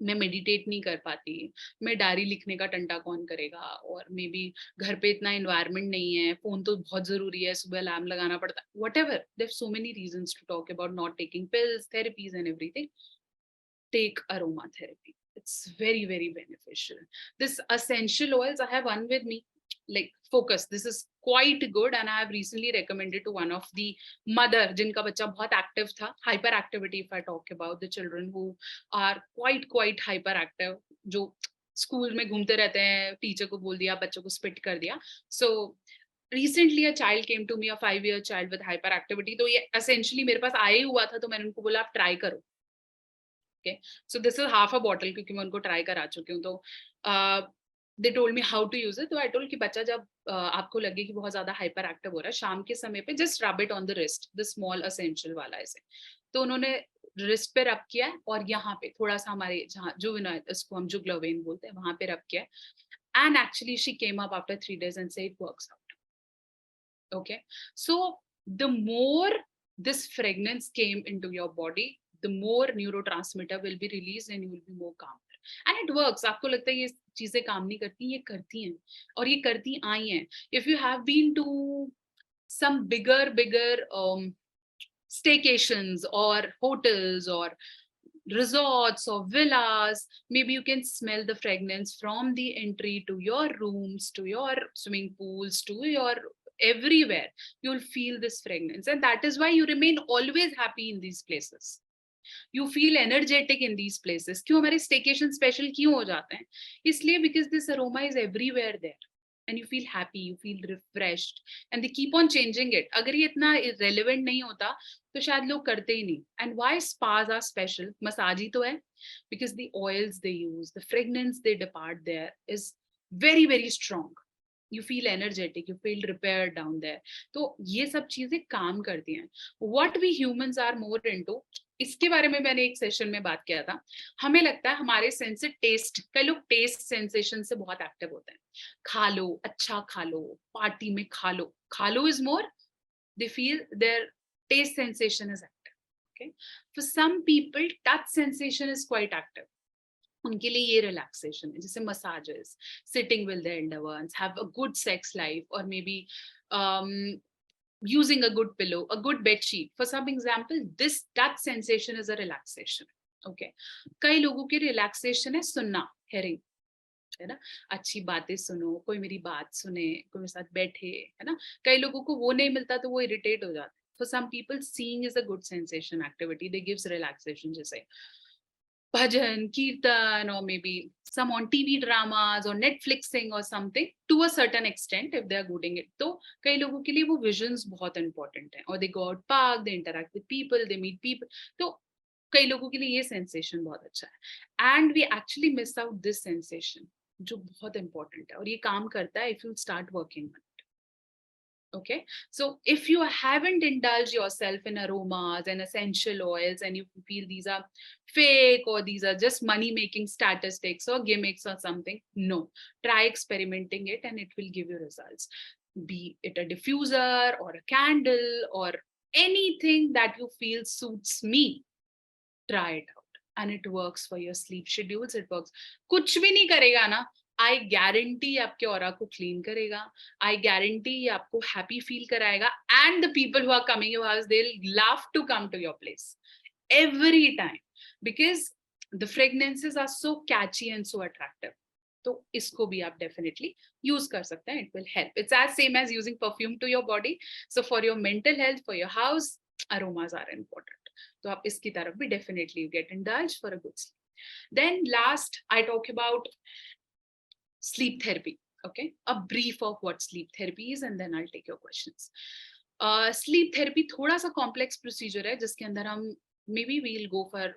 मैं मेडिटेट नहीं कर पाती, मैं डायरी लिखने का टंटा कौन करेगा, और मे बी घर पे इतना एनवायरनमेंट नहीं है, फोन तो बहुत जरूरी है, सुबह अलार्म लगाना पड़ता है, whatever, there so many reasons to talk about not taking pills, therapies and everything. Take aromatherapy. It's very, very beneficial. This essential oils, I have one with me, like Focus. This is quite good, and I have recently recommended to one of the mother जिनका बच्चा बहुत active था. Hyperactivity, if I talk about the children who are quite hyperactive, जो school में घूमते रहते हैं, teacher को बोल दिया, बच्चों को स्पिट कर दिया. So recently a child came to me, a 5-year child with hyperactivity. तो ये essentially मेरे पास आए हुआ था, तो मैंने उनको बोला आप ट्राई करो. Okay, so this is half a bottle क्योंकि मैं उनको ट्राई करा चुकी हूँ. तो they told me how to use it. तो I told कि बच्चा जब आपको लगे कि बहुत ज्यादा हाइपर एक्टिव हो रहा है, शाम के समय पे just rub it on the wrist, the small essential वाला ऐसे. तो उन्होंने रिस्ट पे रब किया, और यहाँ पे थोड़ा सा हमारे जहाँ जुवेनाइल, इसको हम जुगलवेन बोलते हैं, वहां पे रब किया. And actually she came up after 3 days and said it works out. Okay, so the more this fragrance came into your body, the more neurotransmitter will be released and you will be more calmer. And it works. आपको लगता है ये चीजें काम नहीं करती, ये करती हैं, और ये करती आई हैं. If you have been to some bigger staycations or hotels or resorts or villas, maybe you can smell the fragrance from the entry to your rooms, to your swimming pools, to your everywhere. You'll feel this fragrance, and that is why you remain always happy in these places. You feel energetic in these places. क्यों हमारे staycation special क्यों हो जाते हैं? इसलिए because this aroma is everywhere there, and you feel happy, you feel refreshed, and they keep on changing it. अगर ये इतना relevant नहीं होता तो शायद लोग करते ही नहीं. And why spas are special? Massage ही तो है, because the oils they use, the fragrance they depart there is very strong. You feel energetic, you feel repaired down there. तो ये सब चीजें काम करती हैं. What we humans are more into, इसके बारे में मैंने एक सेशन में बात किया था. हमें लगता है हमारे सेंस से टेस्ट, कई लोग टेस्ट सेंसेशन से बहुत एक्टिव होते हैं. खा लो, अच्छा खा लो, पार्टी में खा लो is more, they feel their taste sensation is active. Okay, for some people touch sensation is quite active. उनके लिए ये relaxation है, जैसे massages, sitting with their elder ones, have a good sex life, or maybe using a good pillow, a good bed sheet. For some example, this touch sensation is a relaxation. Okay, कई लोगों की relaxation है सुनना, hearing, है ना, अच्छी बातें सुनो, कोई मेरी बात सुने, कोई मेरे साथ बैठे, है ना. कई लोगों को वो नहीं मिलता तो वो इरिटेट हो जाते. For some people, seeing is a good sensation activity. They gives relaxation, जैसे bhajan, kirtan, or maybe some on TV dramas or Netflixing or something to a certain extent if they are gooding it. तो कई लोगों के लिए वो visions बहुत important है, or they go out park, they interact with people, they meet people. तो कई लोगों के लिए ये sensation बहुत अच्छा है. And we actually miss out this sensation, जो बहुत important है, और ये काम करता है if you start working on it. Okay, so if you haven't indulged yourself in aromas and essential oils, and you feel these are fake or these are just money making statistics or gimmicks or something, no, try experimenting it and it will give you results. Be it a diffuser or a candle or anything that you feel suits me, try it out, and it works for your sleep schedules. It works. कुछ भी नहीं करेगा ना, I guarantee आपके aura को clean करेगा. I guarantee ये आपको happy feel कराएगा. And the people who are coming to your house, they'll love to come to your place every time, because the fragrances are so catchy and so attractive. तो इसको भी आप definitely use कर सकते हैं. It will help. It's as same as using perfume to your body. So for your mental health, for your house, aromas are important. तो आप इसकी तरफ भी definitely get indulged for a good sleep. Then last, I talk about sleep therapy. Okay, a brief of what sleep therapy is, and then I'll take your questions. Sleep therapy थोड़ा सा complex procedure है, जिसके अंदर हम maybe we'll go for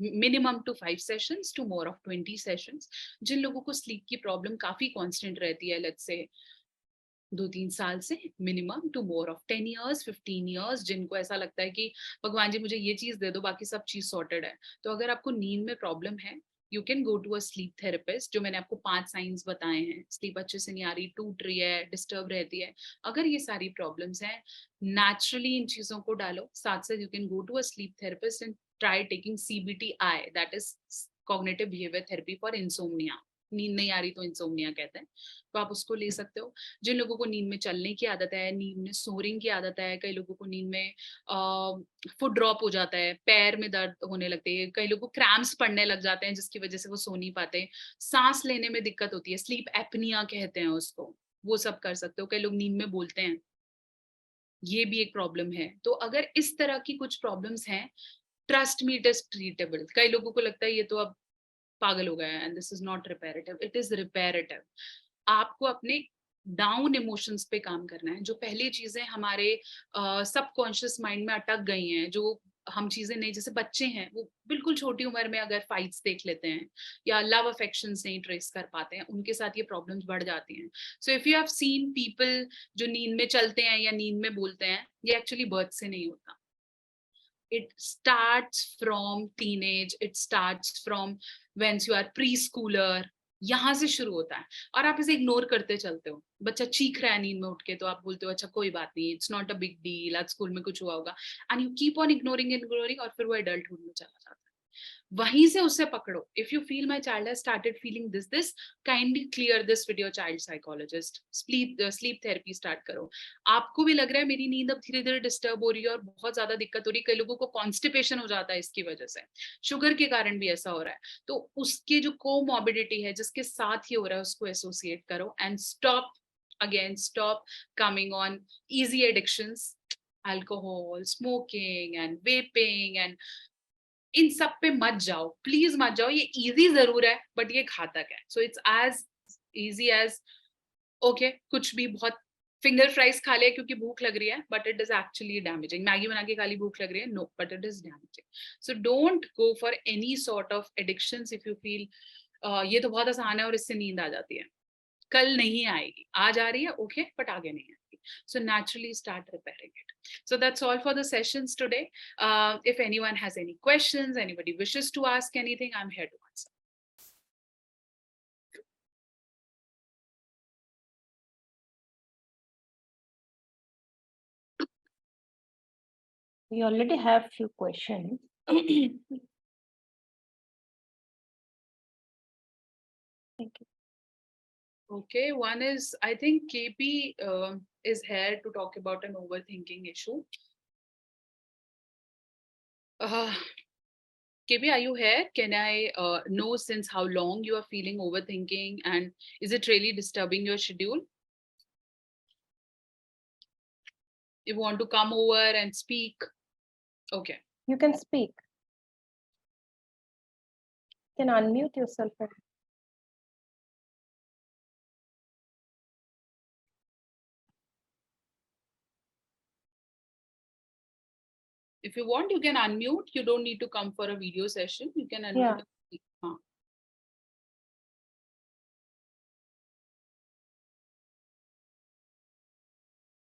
minimum to 5 sessions to more of 20 sessions. जिन लोगों को sleep की problem काफी constant रहती है, let's say 2-3 साल से minimum to more of 10 years 15 years, जिनको ऐसा लगता है कि भगवान जी मुझे ये चीज दे दो, बाकी सब चीज सॉर्टेड है। तो अगर आपको नींद में प्रॉब्लम है, you can go to a sleep therapist. जो मैंने आपको 5 साइंस बताए हैं, स्लीप अच्छे से नहीं आ रही, टूट रही है, डिस्टर्ब रहती है, अगर ये सारी प्रॉब्लम्स हैं, नेचुरली इन चीजों को डालो साथ साथ, you can go to a sleep therapist and try taking CBTI, that is cognitive behaviour therapy for insomnia. नींद नहीं आ रही तो इंसोम्निया कहते हैं, तो आप उसको ले सकते हो। जिन लोगों को नींद में चलने की आदत है, नींद में स्नोरिंग की आदत है, कई लोगों को नींद में फुट ड्रॉप हो जाता है, पैर में दर्द होने लगते हैं, कई लोगों को क्रैम्प्स पड़ने लग जाते हैं जिसकी वजह से वो सो नहीं पाते, सांस लेने में दिक्कत होती है, स्लीप एपनिया कहते हैं उसको, वो सब कर सकते हो। कई लोग नींद में बोलते हैं, ये भी एक प्रॉब्लम है। तो अगर इस तरह की कुछ प्रॉब्लम्स हैं, trust me it is treatable. कई लोगों को लगता है ये तो अब पागल हो गया है, and this is not reparative, it is reparative. आपको अपने डाउन इमोशंस पे काम करना है। जो पहली चीजें हमारे सबकॉन्शियस माइंड में अटक गई हैं, जो हम चीजें नहीं, जैसे बच्चे हैं वो बिल्कुल छोटी उम्र में अगर फाइट्स देख लेते हैं या लव अफेक्शन नहीं ट्रेस कर पाते हैं, उनके साथ ये प्रॉब्लम्स बढ़ जाती हैं। सो if you have seen people जो नींद में चलते हैं या नींद में बोलते हैं, ये एक्चुअली बर्थ से नहीं होता। It starts from teenage, it starts from when you are preschooler, यहाँ से शुरू होता है। और आप इसे इग्नोर करते चलते हो, बच्चा चीख रहा है नींद में उठ के, तो आप बोलते हो अच्छा कोई बात नहीं, it's not a big deal, आज स्कूल में कुछ हुआ होगा, and you keep on ignoring, और फिर वो एडल्टहुड में चला जाता है। वहीं से उसे पकड़ो। If you feel my child has started feeling this, kindly clear this with your child psychologist, sleep therapy start करो। आपको भी लग रहा है मेरी नींद अब धीरे धीरे डिस्टर्ब हो रही है और बहुत ज्यादा दिक्कत हो रही है, कई लोगों को कॉन्स्टिपेशन हो जाता है इसकी वजह से, शुगर के कारण भी ऐसा हो रहा है, तो उसके जो कोमॉर्बिडिटी है जिसके साथ ही हो रहा है उसको एसोसिएट करो, and stop coming on easy addictions, alcohol, smoking and vaping, and इन सब पे मत जाओ, प्लीज मत जाओ। ये इजी जरूर है बट ये घातक है। So it's as easy as okay, कुछ भी बहुत फिंगर फ्राइज खा लिया क्योंकि भूख लग रही है, but it is actually damaging. Maggi बना के खा ली, भूख लग रही है, no, but it is damaging. So don't go for any sort of addictions if you feel ये तो बहुत आसान है और इससे नींद आ जाती है, कल नहीं आएगी, आज आ रही है ओके, बट आगे नहीं आएगी। So naturally start repairing it. So that's all for the sessions today. If anyone has any questions, anybody wishes to ask anything, I'm here to answer. We already have few questions. Thank you. Okay, one is, I think KP is here to talk about an overthinking issue. KP, are you here? Can I know since how long you are feeling overthinking, and is it really disturbing your schedule? If you want to come over and speak, okay. You can speak. You can unmute yourself. If you want, you can unmute. You don't need to come for a video session. You can unmute. Yeah.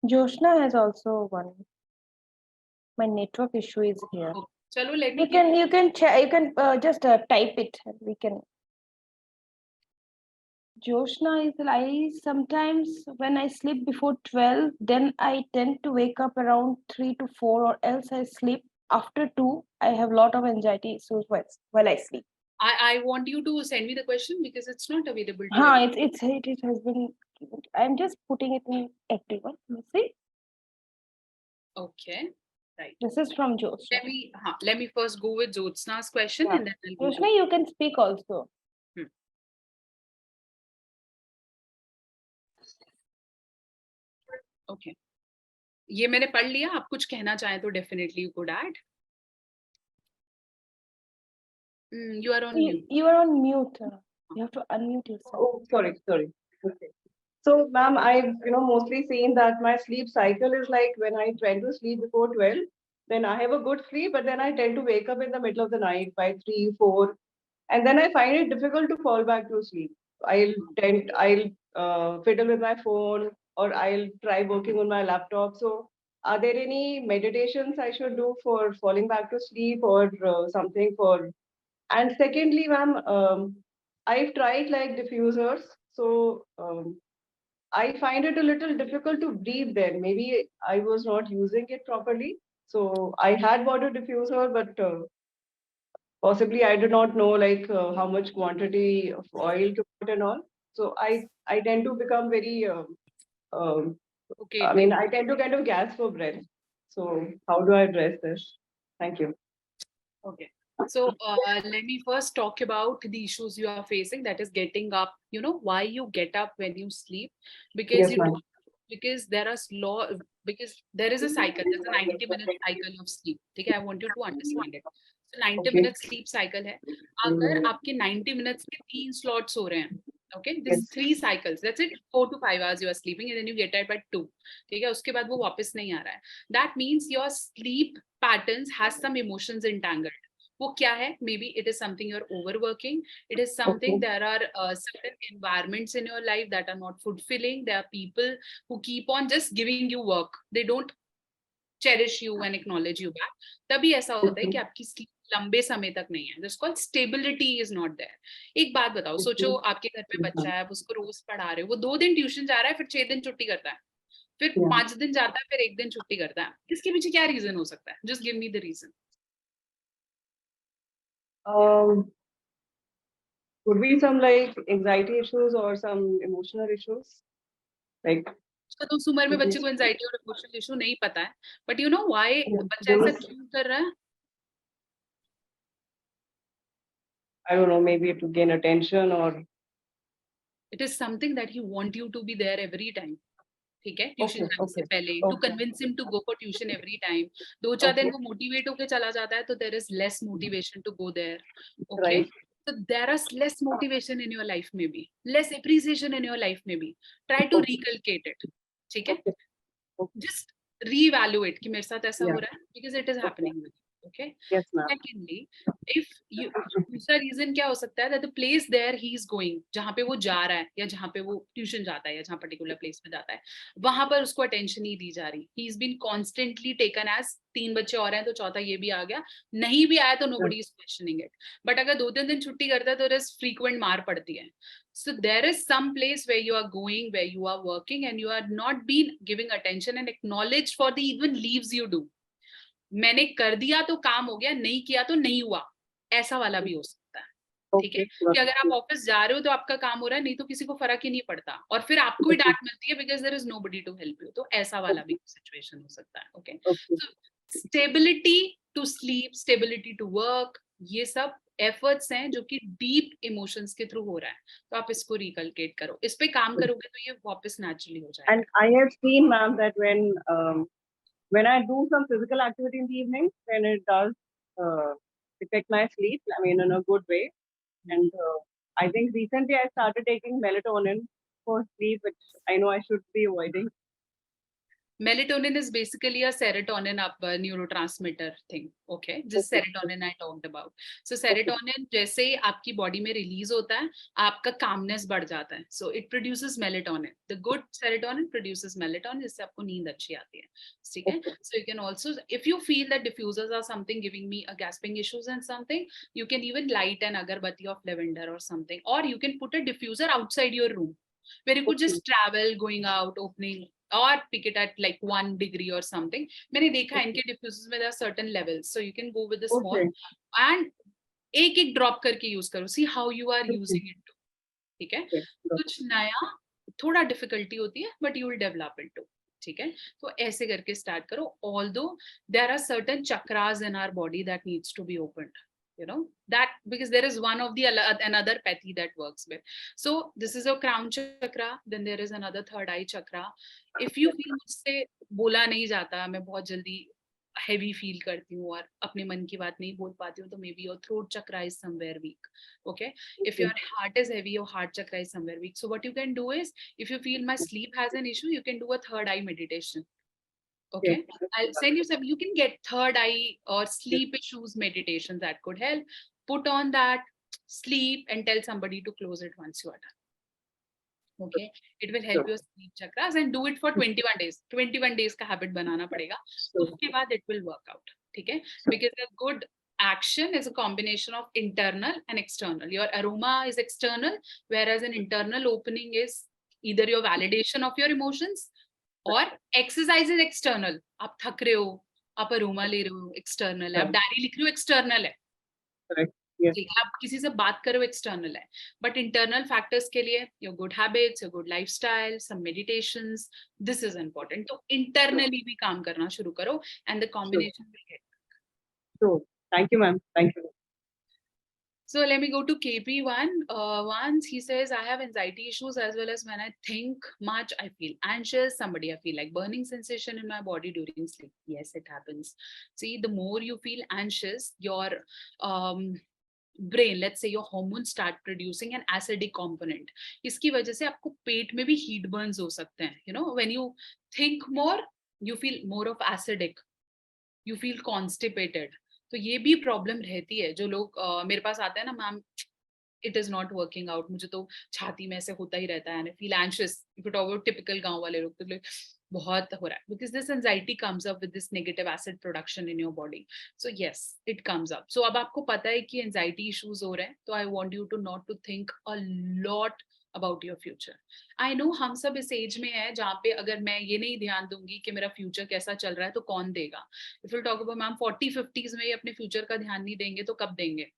Joshna has also one. My network issue is here. Okay. Chalo, let me. You can just type it. We can. Joshna is, I sometimes when I sleep before 12, then I tend to wake up around 3 to 4, or else I sleep after 2. I have a lot of anxiety issues while I sleep. I want you to send me the question because it's not available to it has been, I'm just putting it in everyone. You see? Okay, right. This is from Joshna. Let me first go with Jyotsna's question, and then I'll go. Joshna, you can speak also. Okay. ये मैंने पढ़ लिया, आप कुछ कहना चाहें तो definitely you could add. You are on mute. You are on mute. You have to unmute yourself. Oh, sorry. Okay. So, ma'am, I've mostly seen that my sleep cycle is like when I try to sleep before 12, then I have a good sleep, but then I tend to wake up in the middle of the night by 3, 4, and then I find it difficult to fall back to sleep. I'll fiddle with my phone, or I'll try working on my laptop. So, are there any meditations I should do for falling back to sleep, or something for? And secondly, ma'am, I've tried like diffusers, so I find it a little difficult to breathe then. Maybe I was not using it properly. So I had bought a diffuser, but possibly I do not know like how much quantity of oil to put and all. So I tend to become very um, Okay. I mean I tend to kind of gasp for breath. So how do I address this? Thank you. Okay. So let me first talk about the issues you are facing, that is getting up. You know why you get up when you sleep? Because Yes, you ma'am. don't, because there are slow, because there is a cycle, there's a 90-minute cycle of sleep. Okay, I want you to understand it. So 90 Okay. minutes sleep cycle है. अगर आपके 90 minutes के 3 slots हो रहे हैं, okay, this Yes. 3 cycles, that's it, 4 to 5 hours you are sleeping and then you get up at 2. ठीक है, उसके बाद वो वापस नहीं आ रहा है. That means your sleep patterns has some emotions entangled. वो क्या है? Maybe it is something you're overworking. It is something, Okay. there are certain environments in your life that are not fulfilling. There are people who keep on just giving you work. They don't cherish you and acknowledge you back. तभी ऐसा होता है कि आपकी sleep लंबे समय तक नहीं है. That's called stability is not there. एक बात बताओ, सोचो आपके घर पे बच्चा है, आप उसको रोज पढ़ा रहे हो, वो 2 दिन ट्यूशन जा रहा है, फिर 6 दिन छुट्टी करता है, फिर 5 दिन जाता है, फिर 1 दिन छुट्टी करता है. इसके पीछे क्या रीजन हो सकता है? Just give me the reason. Could be some like anxiety issues or some emotional issues. Like उसका तो उस उम्र में बच्चे को एंजाइटी और इमोशनल इशू नहीं पता है, बट यू नो व्हाई बच्चा ऐसा क्यों कर रहा है? I don't know, maybe to gain attention or it is something that he want you to be there every time. ठीक है, ट्यूशन जाने से पहले to convince him to go for tuition every time. 2-4 दिन वो मोटिवेट होके चला जाता है, तो there is less motivation to go there. Okay, so there is less motivation in your life, maybe less appreciation in your life, maybe try to recalculate it. ठीक है, just reevaluate कि मेरे साथ ऐसा हो रहा है, because it is happening with you. Okay. Yes, ma'am. Secondly, if you, दूसरा रीजन क्या हो सकता है, that the place there he is going, जहाँ पे वो जा रहा है या जहाँ पे वो ट्यूशन जाता है या जहाँ पर्टिकुलर प्लेस में जाता है, वहां पर उसको अटेंशन नहीं दी जा रही. he is been constantly taken as 3 बच्चे और हैं तो चौथा ये भी आ गया, नहीं भी आया तो nobody is questioning it. But अगर 2-3 दिन छुट्टी करता है तो there is frequent मार पड़ती है. So there is some place where you are going, where you are working and you are not been giving attention and acknowledged for the even leaves you do. मैंने कर दिया तो काम हो गया, नहीं किया तो नहीं हुआ, ऐसा वाला भी हो सकता है. ठीक है, कि अगर आप ऑफिस जा रहे हो तो आपका काम हो रहा है, नहीं तो किसी को फर्क ही नहीं पड़ता, और फिर आपको ही डांट मिलती है because there is nobody to help you. तो ऐसा वाला भी सिचुएशन हो सकता है. Okay, so stability to sleep, stability to work, ये सब एफर्ट्स हैं जो कि डीप इमोशंस के थ्रू हो रहा है. तो आप इसको रिकलकेट करो, इस पे काम करोगे तो ये वापस नेचुरली हो जाएगा. And I have seen, ma'am, that when I do some physical activity in the evening, then it does affect my sleep. I mean, in a good way. And I think recently I started taking melatonin for sleep, which I know I should be avoiding. Melatonin is basically a serotonin up neurotransmitter thing. Okay, just serotonin I talked about. So serotonin जैसे आपकी body में release होता है, आपका calmness बढ़ जाता है. So it produces melatonin. The good serotonin produces melatonin, जिससे आपको नींद अच्छी आती है. ठीक है. So you can also, if you feel that diffusers are something giving me a gasping issues and something, you can even light an agarbatti of lavender or something, or you can put a diffuser outside your room where you could just travel, going out, opening, or pick it at like 1 degree or something. मैंने देखा इनके diffusers में there are certain levels, so you can go with the small and एक drop करके use करो. See how you are using it. ठीक है, कुछ नया थोड़ा डिफिकल्टी होती है but you will develop it too. ठीक है, तो ऐसे करके स्टार्ट करो. Although there are certain chakras in our body that needs to be opened, you know, that because there is one of the another pathy that works with. So this is a crown chakra, then there is another third eye chakra. If you feel मुझसे बोला नहीं जाता, मैं बहुत जल्दी heavy feel करती हूँ और अपने मन की बात नहीं बोल पाती हूँ, तो maybe your throat chakra is somewhere weak. Okay, if your heart is heavy, your heart chakra is somewhere weak. So what you can do is, if you feel my sleep has an issue, you can do a third eye meditation. Okay, Yes. I'll send you some. You can get third eye or sleep issues meditation that could help. Put on that, sleep, and tell somebody to close it once you are done. Okay, it will help your sleep chakras, and do it for 21 days. 21 days का habit बनाना पड़ेगा. उसके बाद it will work out. ठीक है? Because a good action is a combination of internal and external. Your aroma is external, whereas an internal opening is either your validation of your emotions or exercise is external. आप थक रहे हो, आप aroma ले रहे हो, external है. आप डायरी लिख रहे हो, external है. Correct. Yes. ठीक है, आप किसी से बात करो, एक्सटर्नल है. बट इंटरनल फैक्टर्स के लिए your good habits, your good lifestyle, some meditations, this is important. तो इंटरनली भी काम करना शुरू करो and the combination will get. Sure. Thank you, ma'am. Thank you. So let me go to KP1. Once he says, I have anxiety issues as well as when I think much, I feel anxious. Somebody, I feel like burning sensation in my body during sleep. Yes, it happens. See, the more you feel anxious, your brain, let's say your hormones start producing an acidic component. इसकी वजह से आपको पेट में भी heat burns हो सकते हैं. You know, when you think more, you feel more of acidic. You feel constipated. तो ये भी प्रॉब्लम रहती है. जो लोग मेरे पास आते हैं ना, ma'am it is not working out, मुझे तो छाती में ऐसे होता ही रहता है, feel anxious. If you talk about typical गांव वाले लोग, तो बहुत हो रहा है, because this anxiety comes up with this negative acid production in your body. So yes, it comes up. So अब आपको पता है कि एंजाइटी इश्यूज हो रहे हैं, तो I want you to not to think a lot about your future. I know हम सब इस एज में है जहाँ पे अगर मैं ये नहीं ध्यान दूंगी कि मेरा फ्यूचर कैसा चल रहा है, तो कौन देगा. If you talk about ma'am 40-50s में अपने फ्यूचर का ध्यान नहीं देंगे तो कब देंगे.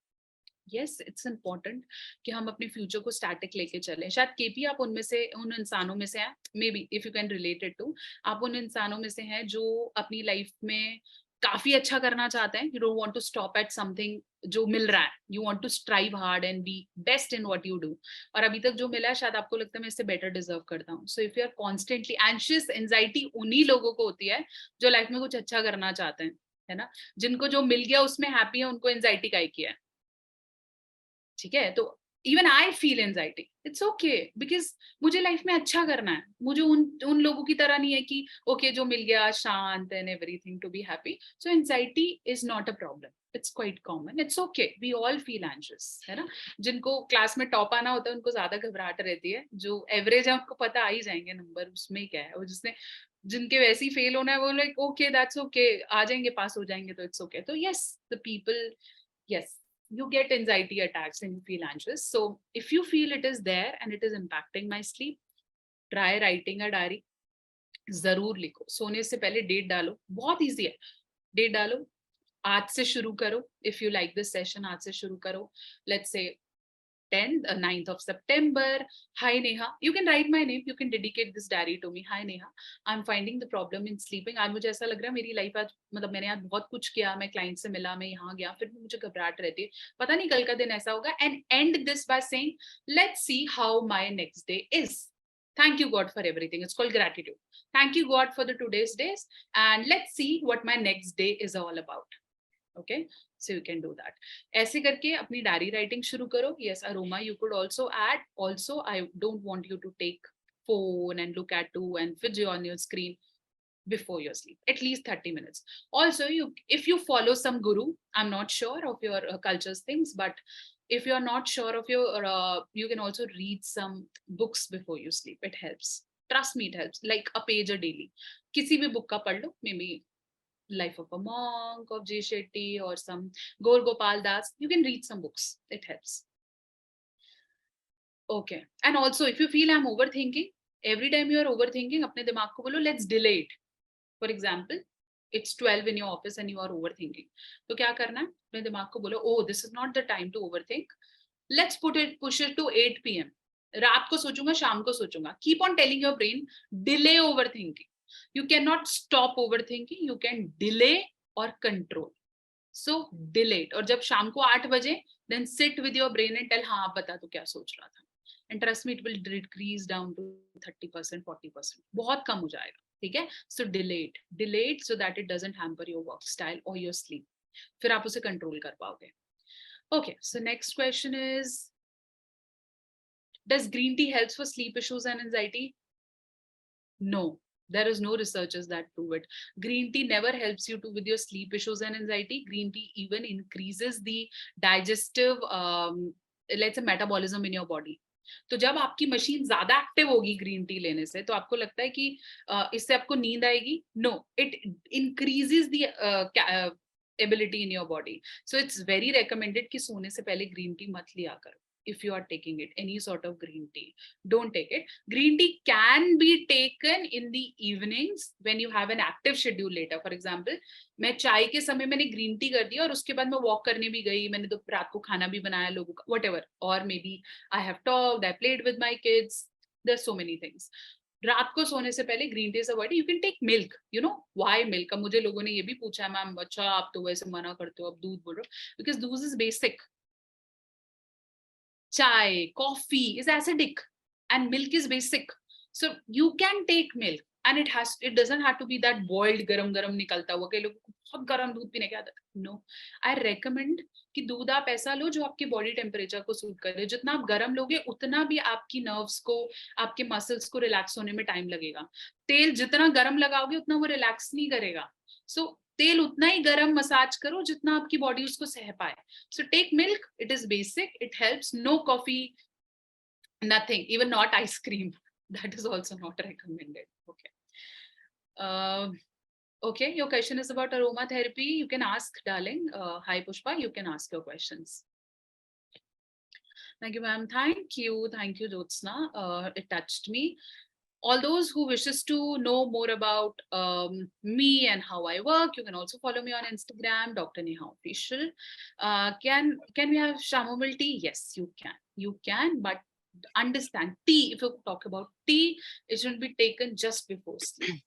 यस, इट्स इम्पोर्टेंट कि हम अपने फ्यूचर को स्टैटिक लेके चलें. शायद केपी आप उनमें से, उन इंसानों में से हैं, maybe if you can related to, आप उन इंसानों में से हैं जो अपनी लाइफ में काफी अच्छा करना चाहते हैं. You don't want to stop at something जो मिल रहा है. You want to strive hard and be best in what you do. और अभी तक जो मिला है शायद आपको लगता है मैं इससे बेटर डिजर्व करता हूँ. So if you are constantly anxious, anxiety उन्हीं लोगों को होती है जो लाइफ में कुछ अच्छा करना चाहते हैं, है ना. जिनको जो मिल गया उसमें हैप्पी है, उनको एंजाइटी का ही किया है. ठीक है, तो even I feel anxiety, it's okay, because मुझे लाइफ में अच्छा करना है. मुझे उन लोगों की तरह नहीं है कि ओके जो मिल गया शांत and everything to be happy. So anxiety is not a problem, it's quite common, it's okay, we all feel anxious, है ना. जिनको क्लास में टॉप आना होता है उनको ज्यादा घबराहट रहती है. जो एवरेज है उनको पता आ ही जाएंगे नंबर, उसमें क्या है. और जिनके वैसे ही फेल होना है वो लाइक ओके दैट्स ओके, आ जाएंगे, पास हो जाएंगे, तो इट्स ओके. तो yes, the people, yes, you get anxiety attacks and you feel anxious. So if you feel it is there and it is impacting my sleep, try writing a diary. जरूर लिखो. सोने से पहले date डालो, बहुत easy है. Date डालो, आज से शुरू करो. If you like this session, आज से शुरू करो. Let's say 9th of September. Hi Neha, you can write my name, you can dedicate this diary to me. Hi Neha, I'm finding the problem in sleeping. आज मुझे ऐसा लग रहा है मेरी लाइफ आज, मतलब मैंने आज बहुत कुछ किया, मैं क्लाइंट से मिला, मैं यहाँ गया, फिर मुझे घबराहट रहती है, पता नहीं कल का दिन ऐसा होगा. And end this by saying, let's see how my next day is. Thank you God for everything. It's called gratitude. Thank you God for the today's days, and let's see what my next day is all about. Okay, so you can do that. ऐसे करके अपनी diary writing शुरू करो. Yes, aroma you could also add. Also, I don't want you to take phone and look at 2 and fidget on your screen before your sleep, at least 30 minutes. Also, if you follow some guru, I'm not sure of your culture's things, but if you're not sure of your, you can also read some books before you sleep. It helps. Trust me, it helps. Like a page a daily. किसी भी book का पढ़ लो, maybe Life of a Monk of J. Shetty or some Gaur Gopal Das. You can read some books. It helps. Okay. And also, if you feel I'm overthinking, every time you are overthinking, अपने दिमाग को बोलो, let's delay it. For example, it's 12 in your office and you are overthinking. तो क्या करना है? अपने दिमाग को बोलो, oh, this is not the time to overthink. Let's push it to 8 p.m. रात को सोचूंगा, शाम को सोचूंगा. Keep on telling your brain, delay overthinking. You cannot stop overthinking. You can delay or control. So delay it. और जब शाम को 8 बजे, then sit with your brain and tell, हाँ आप बता तो क्या सोच रहा था. And trust me, it will decrease down to 30%, 40%. बहुत कम हो जाएगा. ठीक है? So delay it so that it doesn't hamper your work style or your sleep. फिर आप उसे control कर पाओगे. Okay, so next question is, does green tea helps for sleep issues and anxiety? No. There is no researchers that prove it. Green tea never helps you to with your sleep issues and anxiety. Green tea even increases the digestive, let's say, metabolism in your body. तो जब आपकी machine ज्यादा active होगी green tea लेने से, तो आपको लगता है कि इससे आपको नींद आएगी? No, it increases the ability in your body. So it's very recommended कि सोने से पहले ग्रीन टी मत लिया करो. If you are taking it, any sort of green tea, don't take it. Green tea can be taken in the evenings when you have an active schedule later. For example, मैं चाय के समय मैंने green tea कर दिया और उसके बाद मैं वॉक करने भी गई, मैंने तो रात को खाना भी बनाया लोगों का, whatever, or maybe I have talked, I played with my kids. There's so many things. रात को सोने से पहले ग्रीन टी से avoid. You can take milk. You know why milk? अब मुझे लोगों ने ये भी पूछा है, मैम अच्छा आप तो वैसे मना करते हो, अब दूध बोल रहे हो. बिकॉज दूध is basic. Chai, coffee is acidic and milk is basic. So you can take milk and it doesn't have to be that boiled garam निकलता हुआ. कई लोग बहुत गरम दूध पीने के आदत. No, I recommend कि दूध आप ऐसा लो जो आपके बॉडी टेम्परेचर को सूट करे. जितना आप गरम लोगे उतना भी आपकी नर्व्स को, आपके मसल्स को रिलैक्स होने में टाइम लगेगा. तेल जितना गरम लगाओगे उतना वो रिलैक्स नहीं करेगा. So तेल उतना ही गरम मसाज करो जितना आपकी बॉडी उसको सह पाए. So take milk, it is basic, it helps. No coffee, nothing, even not ice cream. That is also not recommended. Okay. Okay, your question is about aromatherapy. You can ask, darling. Hi Pushpa, you can ask your questions. Thank you, ma'am. Thank you, Jyotsna. It touched me. All those who wishes to know more about me and how I work, you can also follow me on Instagram, Dr. Neha Official. Can we have chamomile tea? Yes, you can. You can, but understand tea. If you talk about tea, it shouldn't be taken just before sleep.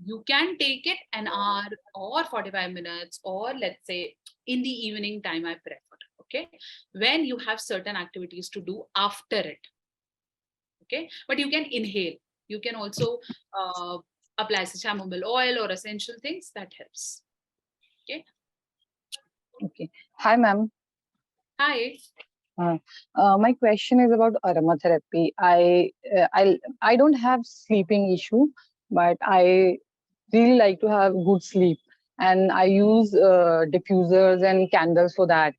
You can take it an hour or 45 minutes, or let's say in the evening time, I prefer. Okay, when you have certain activities to do after it. Okay, but you can inhale. You can also apply chamomile oil or essential things that helps. Okay. Okay. Hi, ma'am. Hi. My question is about aromatherapy. I don't have sleeping issue, but I really like to have good sleep, and I use diffusers and candles for that.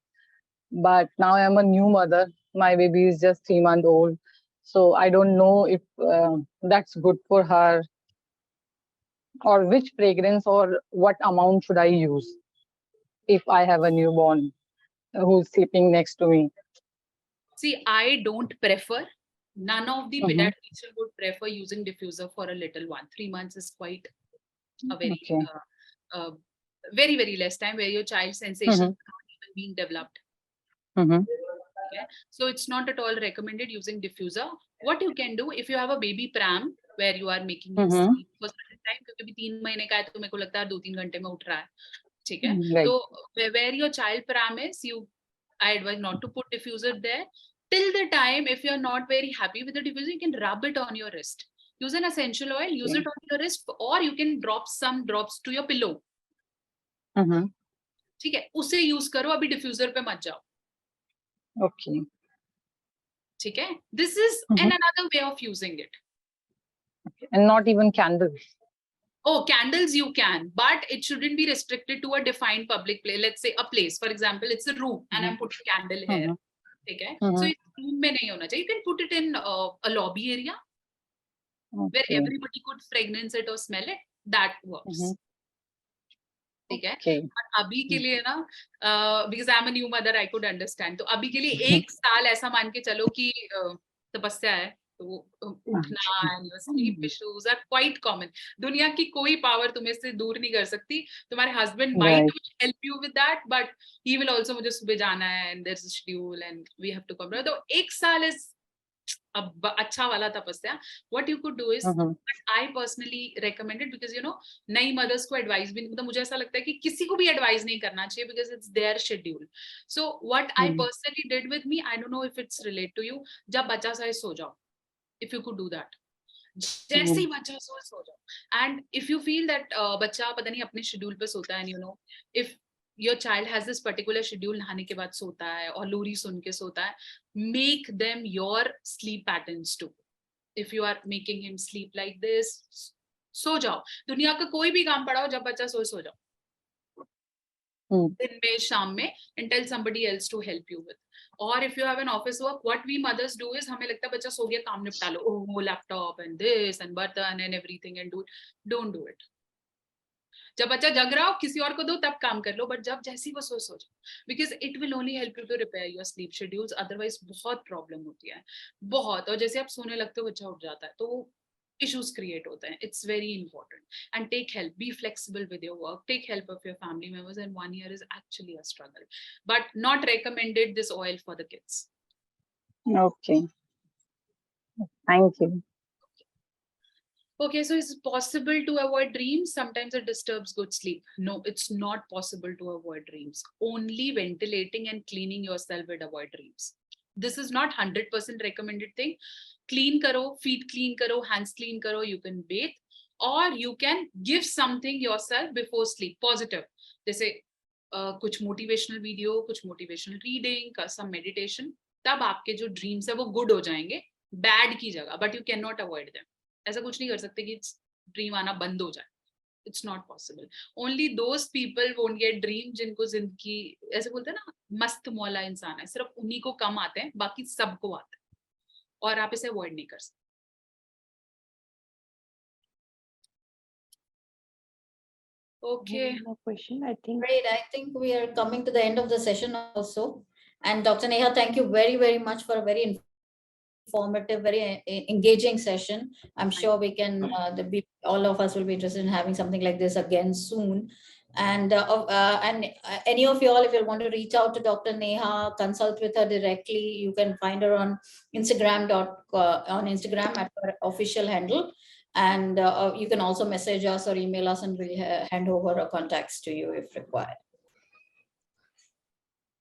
But now I'm a new mother. My baby is just 3 months old. So I don't know if that's good for her, or which fragrance or what amount should I use if I have a newborn who's sleeping next to me. See, I don't prefer. None of the pediatricians would prefer using diffuser for a little one. 3 months is quite a very, very, very less time where your child's sensations are not even being developed. Okay. So it's not at all recommended using diffuser. What you can do, if you have a baby pram where you are making him sleep for certain time, क्योंकि अभी 3 महीने का है तो मेरे को लगता है 2-3 घंटे में उठ रहा है, ठीक है? तो where your child pram is, I advise not to put diffuser there till the time. If you are not very happy with the diffuser, you can rub it on your wrist. Use an essential oil, use it on your wrist, or you can drop some drops to your pillow. ठीक है, उसे use करो, अभी diffuser पे मत जाओ. Okay. ठीक है, this is another way of using it. And not even candles. Oh, candles you can, but it shouldn't be restricted to a defined public place. Let's say a place, for example, it's a room and I'm putting candle here. Okay, so it's room mein nahi hona chahiye. You can put it in a lobby area where everybody could fragrance it or smell it. That works. ठीक है, अभी के लिए ना, because I'm a new mother, I could understand. तो अभी के लिए 1 साल ऐसा मान के चलो कि तपस्या है, तो उठना and your sleep issues are quite common. दुनिया की कोई पावर तुम्हें से दूर नहीं कर सकती. तुम्हारे husband might help you with that, but he will also, मुझे सुबह जाना है and there's a schedule and we have to come. तो 1 साल is अच्छा वाला तपस्या. What you could do is, I personally recommend it because नई mothers को advice भी, मतलब मुझे ऐसा लगता है कि किसी को भी advice नहीं करना चाहिए because it's their schedule. So what I personally did with me, I don't know if it's relate to you. जब बच्चा सोए सो जाओ, if you could do that. जैसे ही बच्चा सो जाओ. And if you feel that बच्चा पता नहीं अपने schedule पे सोता है, if your child has this particular schedule, नहाने के बाद सोता है और लोरी सुन के सोता है, make them your sleep patterns too. If you are making him sleep like this, सो जाओ, दुनिया का कोई भी काम पढ़ाओ, जब बच्चा सो जाओ दिन में, शाम में, and tell somebody else to help you with. Or if you have an office work, what we mothers do is हमें लगता है बच्चा सो गया, काम निपटा लो, oh laptop and this and button and everything and do it. Don't do it. जब बच्चा जग रहा हो किसी और को दो, तब काम कर लो, बट जब जैसी वो सो जाओ, because it will only help you to repair your sleep schedules, otherwise बहुत प्रॉब्लम होती है, बहुत। और जैसे आप सोने लगते हो बच्चा उठ जाता है, तो issues create होते हैं. It's very important. And take help, be flexible with your work, take help of your family members, and 1 year is actually a struggle, but not recommended this oil for the kids. Okay. Thank you. Okay, so is it possible to avoid dreams? Sometimes it disturbs good sleep. No, it's not possible to avoid dreams. Only ventilating and cleaning yourself will avoid dreams. This is not 100% recommended thing. Clean karo, feet clean karo, hands clean karo, you can bathe, or you can give something yourself before sleep, positive. जैसे कुछ motivational video, कुछ motivational reading, some meditation, तब आपके जो dreams है वो good हो जाएंगे, bad की जगह, but you cannot avoid them. ऐसा कुछ नहीं कर सकते कि dream आना बंद हो जाए. It's not possible. Only those people won't get dream जिनको जिंदगी ऐसे बोलते हैं ना, मस्त मौला इंसान है, सिर्फ उन्हीं को कम आते हैं, बाकी सबको आते हैं, और आप इसे अवॉइड नहीं कर सकते. Okay. No question, I think. Great. I think we are coming to the end of the session also. And Dr. Neha, thank you very, very much for a very informative, very engaging session. I'm sure we can, all of us will be interested in having something like this again soon. And any of you all, if you want to reach out to Dr. Neha, consult with her directly, you can find her on Instagram at her official handle. And you can also message us or email us, and we'll hand over our contacts to you if required.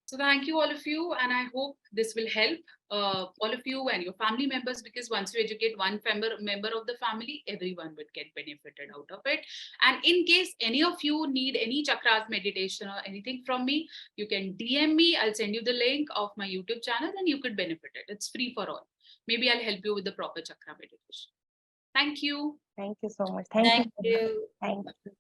So thank you all of you, and I hope this will help all of you and your family members, because once you educate one member of the family, everyone would get benefited out of it. And in case any of you need any chakras meditation or anything from me, you can DM me. I'll send you the link of my YouTube channel and you could benefit it. It's free for all. Maybe I'll help you with the proper chakra meditation. Thank you. Thank you so much. Thank you. Thank you.